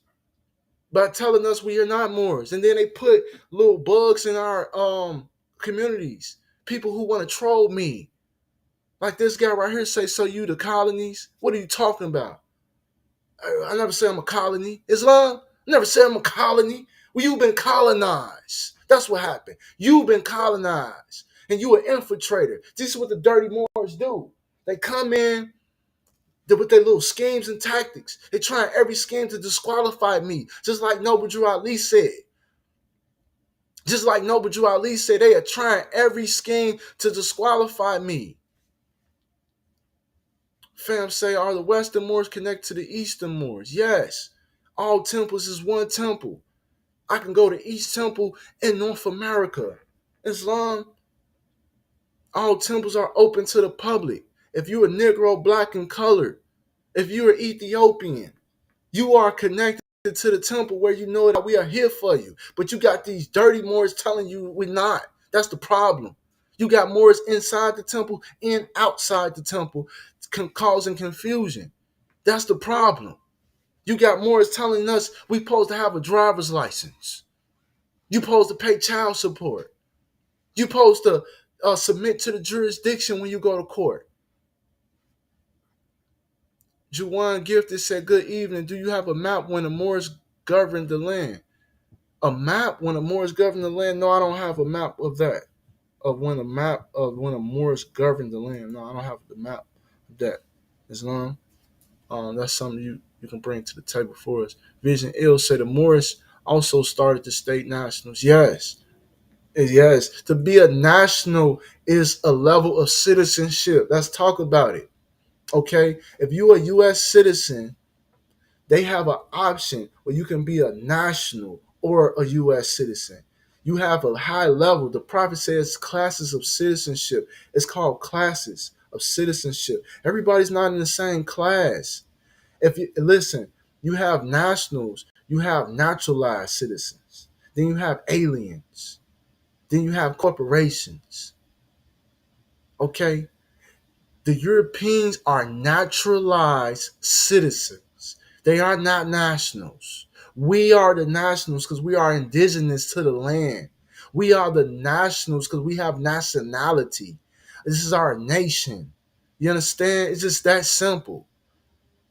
by telling us we are not Moors. And then they put little bugs in our communities. People who want to troll me. Like this guy right here say, so you the colonies? What are you talking about? I never said I'm a colony. Islam? I never said I'm a colony. Well, you've been colonized. That's what happened. You've been colonized. And you an infiltrator. This is what the dirty Moors do. They come in with their little schemes and tactics. They try every scheme to disqualify me. Just like Noble Drew Ali said. Just like Noble Drew Ali said, they are trying every scheme to disqualify me Fam say, are the Western Moors connected to the Eastern Moors? Yes. All temples is one temple. I can go to each temple in North America. Islam, all temples are open to the public. If you're a Negro, black, and colored, if you're Ethiopian, you are connected to the temple where you know that we are here for you. But you got these dirty Moors telling you we're not. That's the problem. You got Moors inside the temple and outside the temple causing confusion. That's the problem. You got Moors telling us we supposed to have a driver's license. You supposed to pay child support. You supposed to submit to the jurisdiction when you go to court. Juwan Gifted said, good evening. Do you have a map when the Moors governed the land? A map when the Moors governed the land? No, I don't have a map of that. Of when the Moors governed the land. No, I don't have the map of that. Islam. That's something you can bring to the table for us. Vision Ill said the Moors also started the state nationals. Yes. Yes. To be a national is a level of citizenship. Let's talk about it. Okay? If you're a U.S. citizen, they have an option where you can be a national or a U.S. citizen. You have a high level. The prophet says classes of citizenship. It's called classes of citizenship. Everybody's not in the same class. If you listen, you have nationals, you have naturalized citizens, then you have aliens, then you have corporations. Okay? The Europeans are naturalized citizens. They are not nationals. We are the nationals because we are indigenous to the land. We are the nationals because we have nationality. This is our nation. You understand? It's just that simple.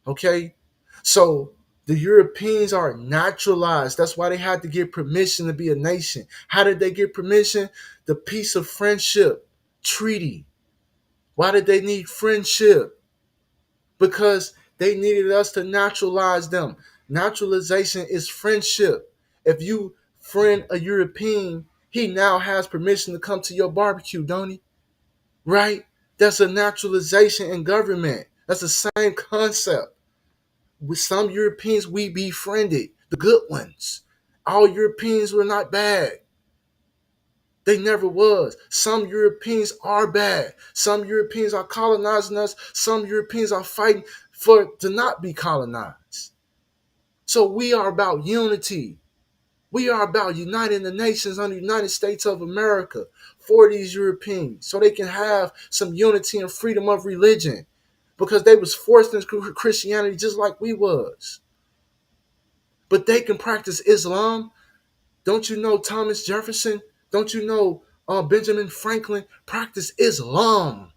Okay? So the Europeans are naturalized. That's why they had to get permission to be a nation. How did they get permission? The Peace of Friendship Treaty. Why did they need friendship? Because they needed us to naturalize them. Naturalization is friendship. If you friend a European, he now has permission to come to your barbecue, don't he? Right? That's a naturalization in government. That's the same concept. With some Europeans, we befriended the good ones. All Europeans were not bad. They never was. Some Europeans are bad. Some Europeans are colonizing us. Some Europeans are fighting to not be colonized. So we are about unity. We are about uniting the nations under the United States of America for these Europeans so they can have some unity and freedom of religion because they was forced into Christianity just like we was. But they can practice Islam. Don't you know Thomas Jefferson? Don't you know Benjamin Franklin practiced Islam?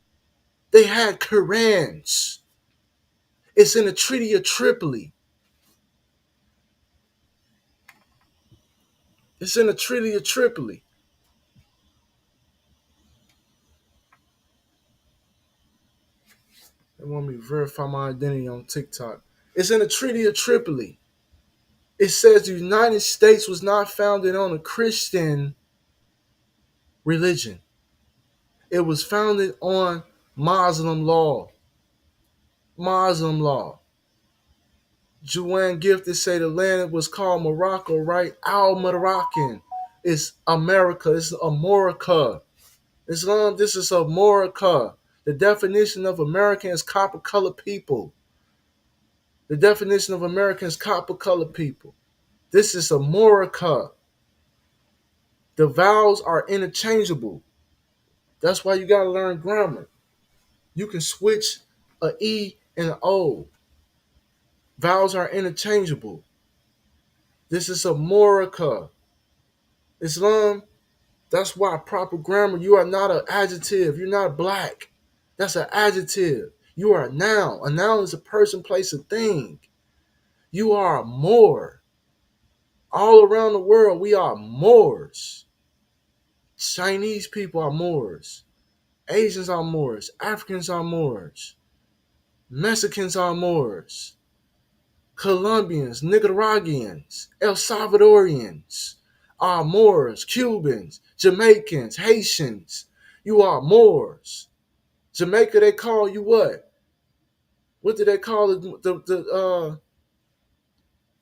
They had Qurans. It's in the Treaty of Tripoli. It's in the Treaty of Tripoli. They want me to verify my identity on TikTok. It's in the Treaty of Tripoli. It says the United States was not founded on a Christian religion. It was founded on Muslim law. Muslim law. Juwan Gifted say the land was called Morocco, right? Al Moroccan. It's America. It's America. Islam, this is America. The definition of American is copper colored people. The definition of American is copper colored people. This is America. The vowels are interchangeable. That's why you got to learn grammar. You can switch a E and an O. Vowels are interchangeable. This is America. Islam, that's why proper grammar, you are not an adjective. You're not black. That's an adjective. You are a noun. A noun is a person, place, a thing. You are a Moor. All around the world, we are Moors. Chinese people are Moors. Asians are Moors. Africans are Moors. Mexicans are Moors. Colombians, Nicaraguans, El Salvadorians are Moors. Cubans, Jamaicans, Haitians. You are Moors. Jamaica, they call you what? What did they call it?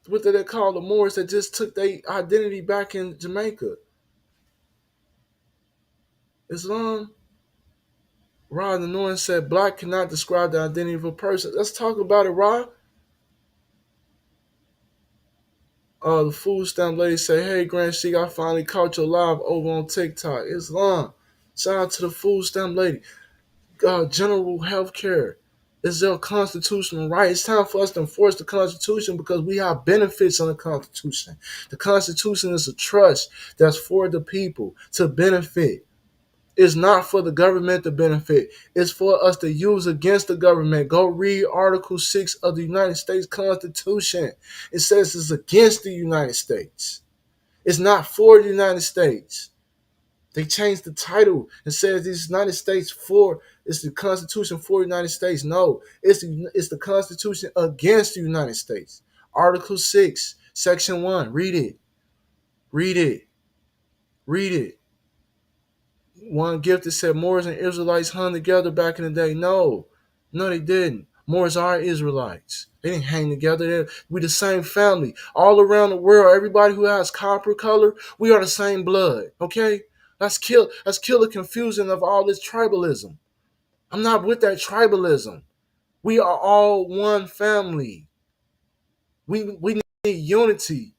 What did they call the Moors that just took their identity back in Jamaica? Islam. Rod the Norton said, "Black cannot describe the identity of a person." Let's talk about it, Rod. The food stamp lady say, "Hey, Grand Sheik, I finally caught your live over on TikTok." Islam. Shout out to the food stamp lady. General health care is their constitutional right. It's time for us to enforce the Constitution because we have benefits on the Constitution. The Constitution is a trust that's for the people to benefit. It's not for the government to benefit. It's for us to use against the government. Go read Article 6 of the United States Constitution. It says it's against the United States. It's not for the United States. They changed the title and said the United States for it's the Constitution for the United States. No, it's the Constitution against the United States. Article 6, Section 1. Read it. Read it. Read it. One gift that said Moors and Israelites hung together back in the day. No, no, they didn't. Moors are Israelites. They didn't hang together. We the same family. All around the world, everybody who has copper color, we are the same blood. Okay? Let's kill the confusion of all this tribalism. I'm not with that tribalism. We are all one family. We need unity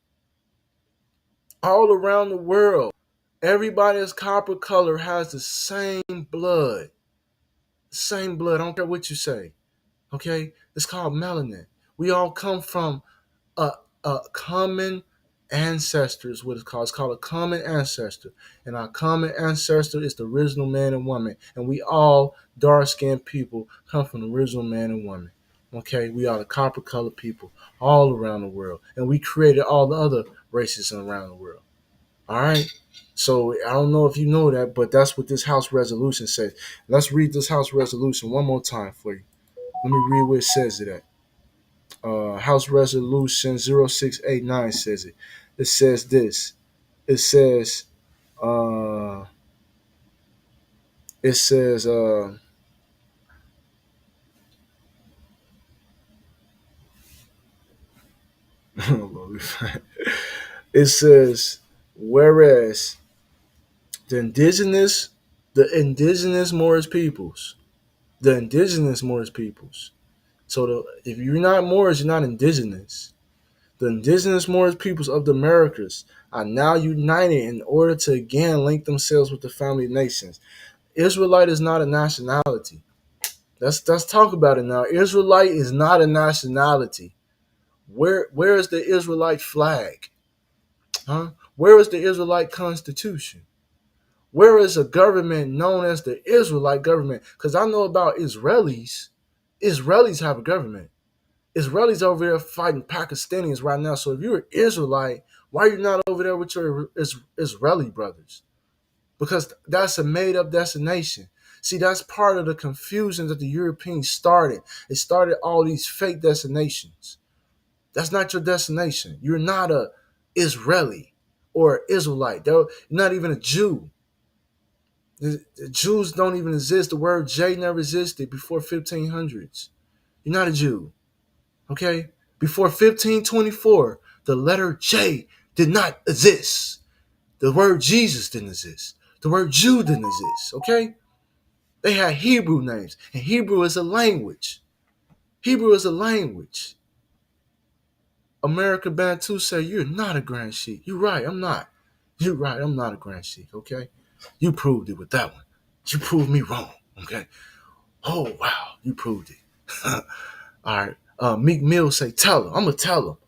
all around the world. Everybody's copper color has the same blood. Same blood. I don't care what you say. Okay? It's called melanin. We all come from a, a common ancestor is what it's called. It's called a common ancestor. And our common ancestor is the original man and woman. And we all dark-skinned people come from the original man and woman. Okay? We are the copper-colored people all around the world. And we created all the other races around the world. All right? So I don't know if you know that, but that's what this House resolution says. Let's read this House resolution one more time for you. Let me read what it says it at. House Resolution 0689 says it. It says this. It says, uh, it says, it says, whereas the indigenous, Moorish peoples, So if you're not Moors, you're not indigenous. The indigenous Moorish peoples of the Americas are now united in order to again link themselves with the family of nations. Israelite is not a nationality. Let's talk about it now. Israelite is not a nationality. Where is the Israelite flag? Huh? Where is the Israelite constitution? Where is a government known as the Israelite government? Because I know about Israelis. Israelis have a government. Israelis over there fighting Pakistanis right now. So if you're an Israelite, why are you not over there with your Israeli brothers? Because that's a made-up destination. See, that's part of the confusion that the Europeans started. It started all these fake destinations. That's not your destination. You're not a Israeli or Israelite. You're not even a Jew. The Jews don't even exist. The word J never existed before 1500s. You're not a Jew. Okay? Before 1524, the letter J did not exist. The word Jesus didn't exist. The word Jew didn't exist. Okay? They had Hebrew names, and Hebrew is a language. Hebrew is a language. America Bantu say, you're not a Grand Sheik. You're right, I'm not. You're right, I'm not a Grand Sheik, okay? You proved it with that one. You proved me wrong, okay? Oh, wow, you proved it. All right. Meek Mill say, tell him. I'm going to tell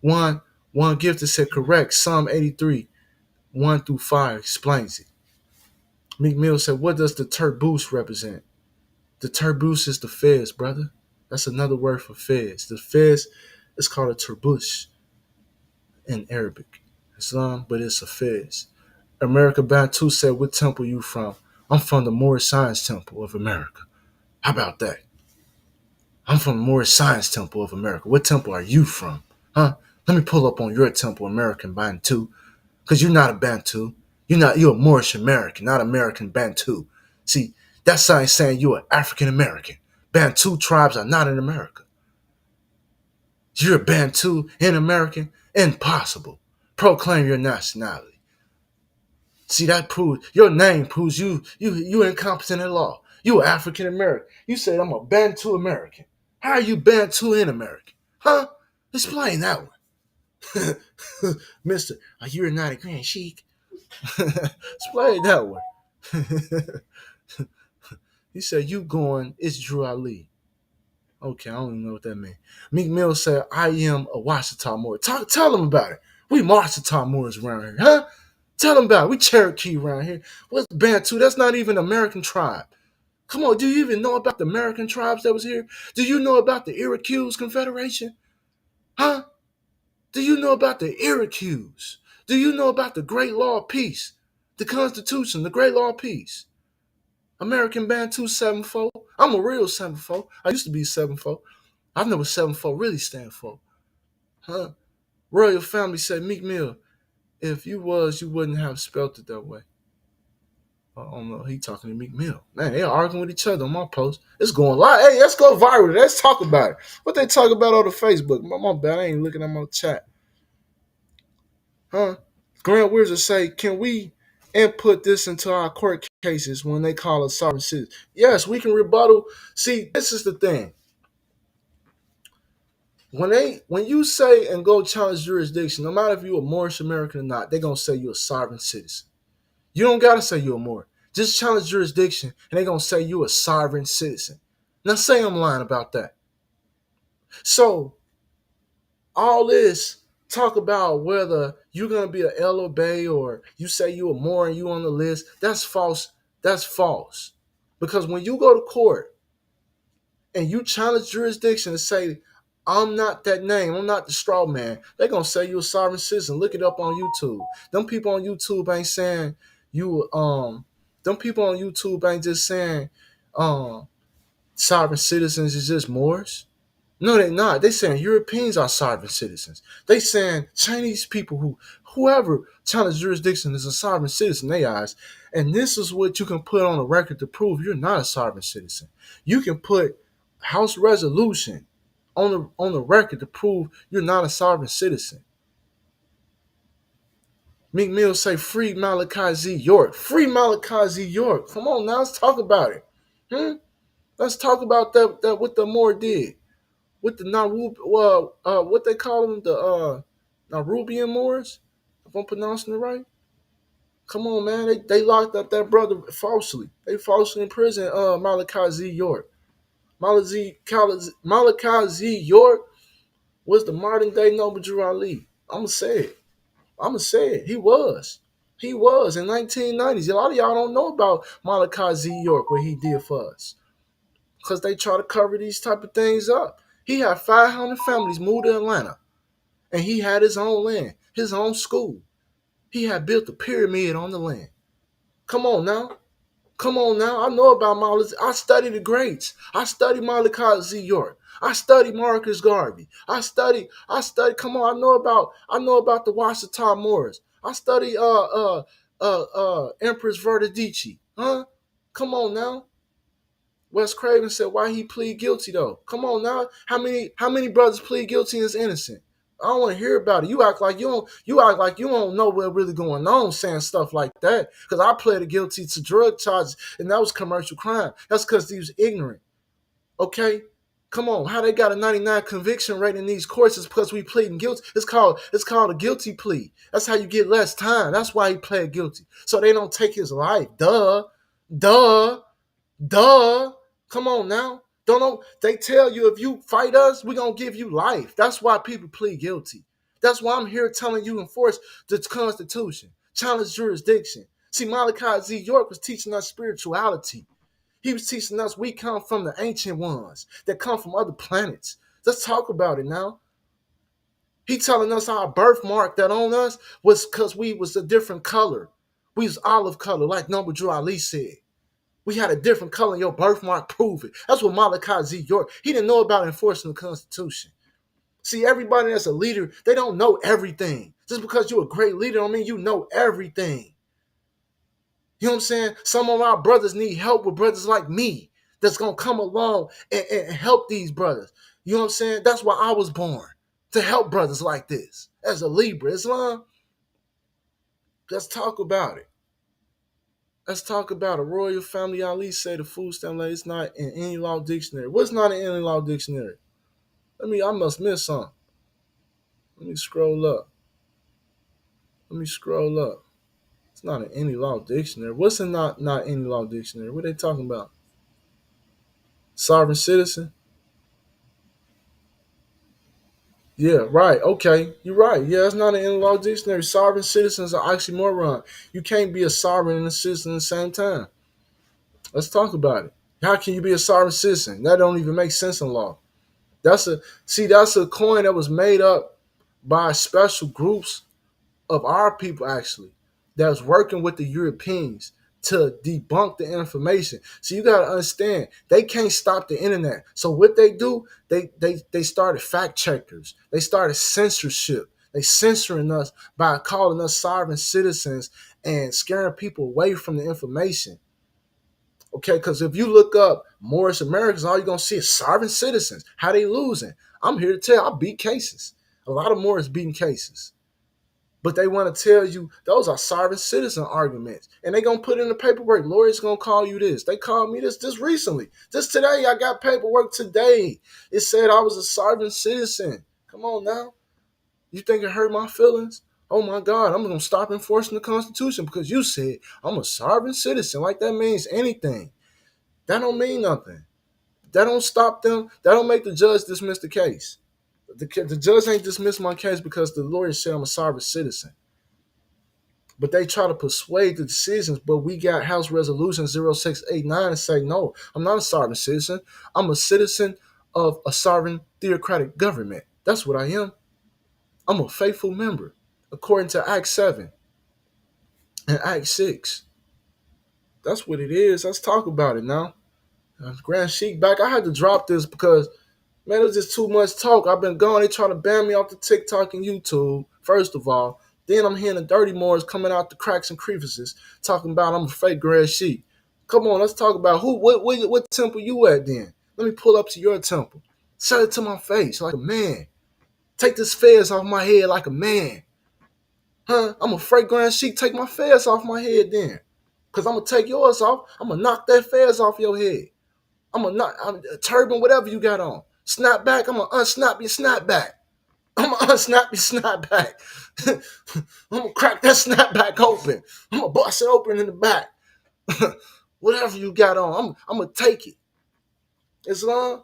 him. One gifted said, correct. Psalm 83, 1 through 5 explains it. Meek Mill said, what does the turboose represent? The turboose is the fez, brother. That's another word for fez. The fez is called a turbush in Arabic. Islam, but it's a fez. America Bantu said, what temple you from? I'm from the Moorish Science Temple of America. How about that? I'm from the Moorish Science Temple of America. What temple are you from? Huh? Let me pull up on your temple, American Bantu. Because you're not a Bantu. You're a Moorish American, not American Bantu. See, that's saying you're an African American. Bantu tribes are not in America. You're a Bantu in American? Impossible. Proclaim your nationality. See, that proves your name proves you incompetent at law. You are African American. You said I'm a Bantu American. How are you Bantu in American? Huh? Explain that one. Mister, are you not a Grand Sheik? Explain that one. He said, you going, it's Drew Ali. Okay, I don't even know what that means. Meek Mill said, I am a Washita Moor. Tell him about it. We Washita Moors around here, huh? Tell them about it. We Cherokee around here. What's Bantu? That's not even an American tribe. Come on, do you even know about the American tribes that was here? Do you know about the Iroquois Confederation? Huh? Do you know about the Iroquois? Do you know about the Great Law of Peace? The Constitution, the Great Law of Peace. American Bantu 7-4. I'm a real 7-4. I used to be 7-4. I know what 7-4 really stand for. Huh? Royal Family said, Meek Mill, if you was, you wouldn't have spelt it that way. I don't know. He talking to Meek Mill. Man, they arguing with each other on my post. It's going live. Hey, let's go viral. Let's talk about it. What they talk about on the Facebook? My bad. I ain't looking at my chat. Huh? Grant Wizard say, can we input this into our court cases when they call us sovereign citizens? Yes, we can rebuttal. See, this is the thing. When you say and go challenge jurisdiction, no matter if you're a Moorish American or not, they're gonna say you're a sovereign citizen. You don't gotta say you're a Moor. Just challenge jurisdiction, and they're gonna say you're a sovereign citizen. Now say I'm lying about that. So all this talk about whether you're gonna be an El or Bay or you say you're a Moor and you on the list, that's false. That's false. Because when you go to court and you challenge jurisdiction and say, I'm not that name, I'm not the straw man, they're gonna say you're a sovereign citizen. Look it up on YouTube. Them people on YouTube ain't saying you them people on YouTube ain't just saying sovereign citizens is just Moors. No, they're not. They saying Europeans are sovereign citizens. They saying Chinese people whoever challenge jurisdiction is a sovereign citizen in their eyes. And this is what you can put on a record to prove you're not a sovereign citizen. You can put House resolution on the record to prove you're not a sovereign citizen. Meek Mill say free Malachi Z. York. Free Malachi Z. York. Come on now, let's talk about it. Let's talk about that what the Moor did. With the what they call them, the Narubian Moors, if I'm pronouncing it right. Come on, man. They locked up that brother falsely. They falsely imprisoned Malachi Z. York. Malachi Z. York was the modern day Noble Drew Ali. I'ma say it. He was. He was in 1990s. A lot of y'all don't know about Malachi Z. York, what he did for us. Because they try to cover these type of things up. He had 500 families move to Atlanta. And he had his own land, his own school. He had built a pyramid on the land. Come on now. Come on now. I know about Malachi. I study the greats. I study Malachi Z. York. I study Marcus Garvey. I study, come on, I know about the Washita Moors. I study Empress Verdidici. Huh? Come on now. Wes Craven said, why he plead guilty though? Come on now. How many brothers plead guilty and is innocent? I don't want to hear about it. You act like you don't know what's really going on saying stuff like that. Because I pleaded guilty to drug charges and that was commercial crime. That's because he was ignorant. Okay? Come on, how they got a 99 conviction rate in these courts is because we pleading guilty. It's called a guilty plea. That's how you get less time. That's why he pled guilty. So they don't take his life. Duh. Come on now. Don't they tell you if you fight us, we're gonna give you life. That's why people plead guilty. That's why I'm here telling you enforce the Constitution, challenge jurisdiction. See, Malachi Z. York was teaching us spirituality. He was teaching us we come from the ancient ones that come from other planets. Let's talk about it now. He telling us our birthmark that on us was because we was a different color. We was olive color, like Noble Drew Ali said. We had a different color in your birthmark, prove it. That's what Malachi Z. York, he didn't know about enforcing the Constitution. See, everybody that's a leader, they don't know everything. Just because you're a great leader don't mean you know everything. You know what I'm saying? Some of our brothers need help with brothers like me that's gonna come along and help these brothers. You know what I'm saying? That's why I was born, to help brothers like this. As a Libra, Islam, let's talk about it. Let's talk about it. Royal Family Ali say the food stamp lady is not in any law dictionary. What's not in any law dictionary? I must miss something. Let me scroll up. Let me scroll up. It's not in any law dictionary. What's in not any law dictionary? What are they talking about? Sovereign citizen? Yeah, right. Okay, you're right. Yeah, it's not an in law dictionary. Sovereign citizens are oxymoron. You can't be a sovereign and a citizen at the same time. Let's talk about it. How can you be a sovereign citizen? That don't even make sense in law. That's a coin that was made up by special groups of our people actually that was working with the Europeans to debunk the information. So you gotta understand they can't stop the internet. So what they do, they started fact checkers. They started censorship. They censoring us by calling us sovereign citizens and scaring people away from the information. Okay, because if you look up Moorish Americans, all you're gonna see is sovereign citizens. How they losing? I'm here to tell I beat cases. A lot of Moors beating cases. But they want to tell you those are sovereign citizen arguments. And they going to put in the paperwork. Lawyers going to call you this. They called me this just recently. Just today, I got paperwork today. It said I was a sovereign citizen. Come on now. You think it hurt my feelings? Oh my God, I'm going to stop enforcing the Constitution because you said I'm a sovereign citizen. Like that means anything. That don't mean nothing. That don't stop them. That don't make the judge dismiss the case. The judge ain't dismissed my case because the lawyer said I'm a sovereign citizen. But they try to persuade the decisions. But we got House Resolution 0689 and say, no, I'm not a sovereign citizen. I'm a citizen of a sovereign theocratic government. That's what I am. I'm a faithful member, according to Act 7 and Act 6. That's what it is. Let's talk about it now. Grand Sheik back. I had to drop this because man, it was just too much talk. I've been gone. They trying to ban me off the TikTok and YouTube, first of all. Then I'm hearing the dirty Moors coming out the cracks and crevices, talking about I'm a fake Grand Sheik. Come on, let's talk about what temple you at then. Let me pull up to your temple. Say it to my face like a man. Take this fez off my head like a man. Huh? I'm a fake Grand Sheik. Take my fez off my head then. Because I'm going to take yours off. I'm going to knock that fez off your head. I'm a turban, whatever you got on. Snap back, I'm gonna unsnap your snapback. I'm gonna unsnap your snapback. I'm gonna crack that snapback open. I'm gonna bust it open in the back. Whatever you got on, I'm gonna take it. Islam,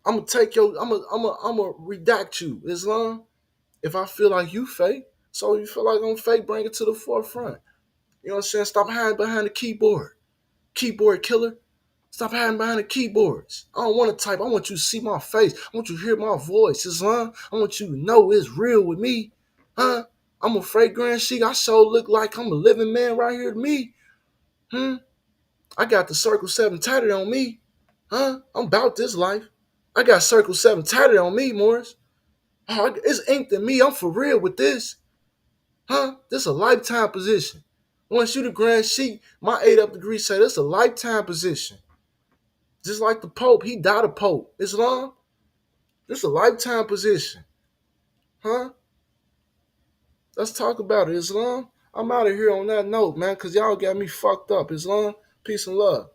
I'm gonna take your, I'm gonna redact you. Islam, if I feel like you fake, so you feel like I'm fake, bring it to the forefront. You know what I'm saying? Stop hiding behind the keyboard. Keyboard killer. Stop hiding behind the keyboards. I don't want to type. I want you to see my face. I want you to hear my voice. Islam. I want you to know it's real with me. Huh? I'm a fragrant Sheik. I sure look like I'm a living man right here to me. I got the Circle 7 tatted on me. Huh? I'm about this life. I got Circle 7 tatted on me, Morris. Oh, it's inked in me. I'm for real with this. Huh? This is a lifetime position. Once you the Grand Sheik, my 8 up degree say this is a lifetime position. Just like the Pope, he died a Pope. Islam, this is a lifetime position. Huh? Let's talk about it, Islam. I'm out of here on that note, man, because y'all got me fucked up. Islam, peace and love.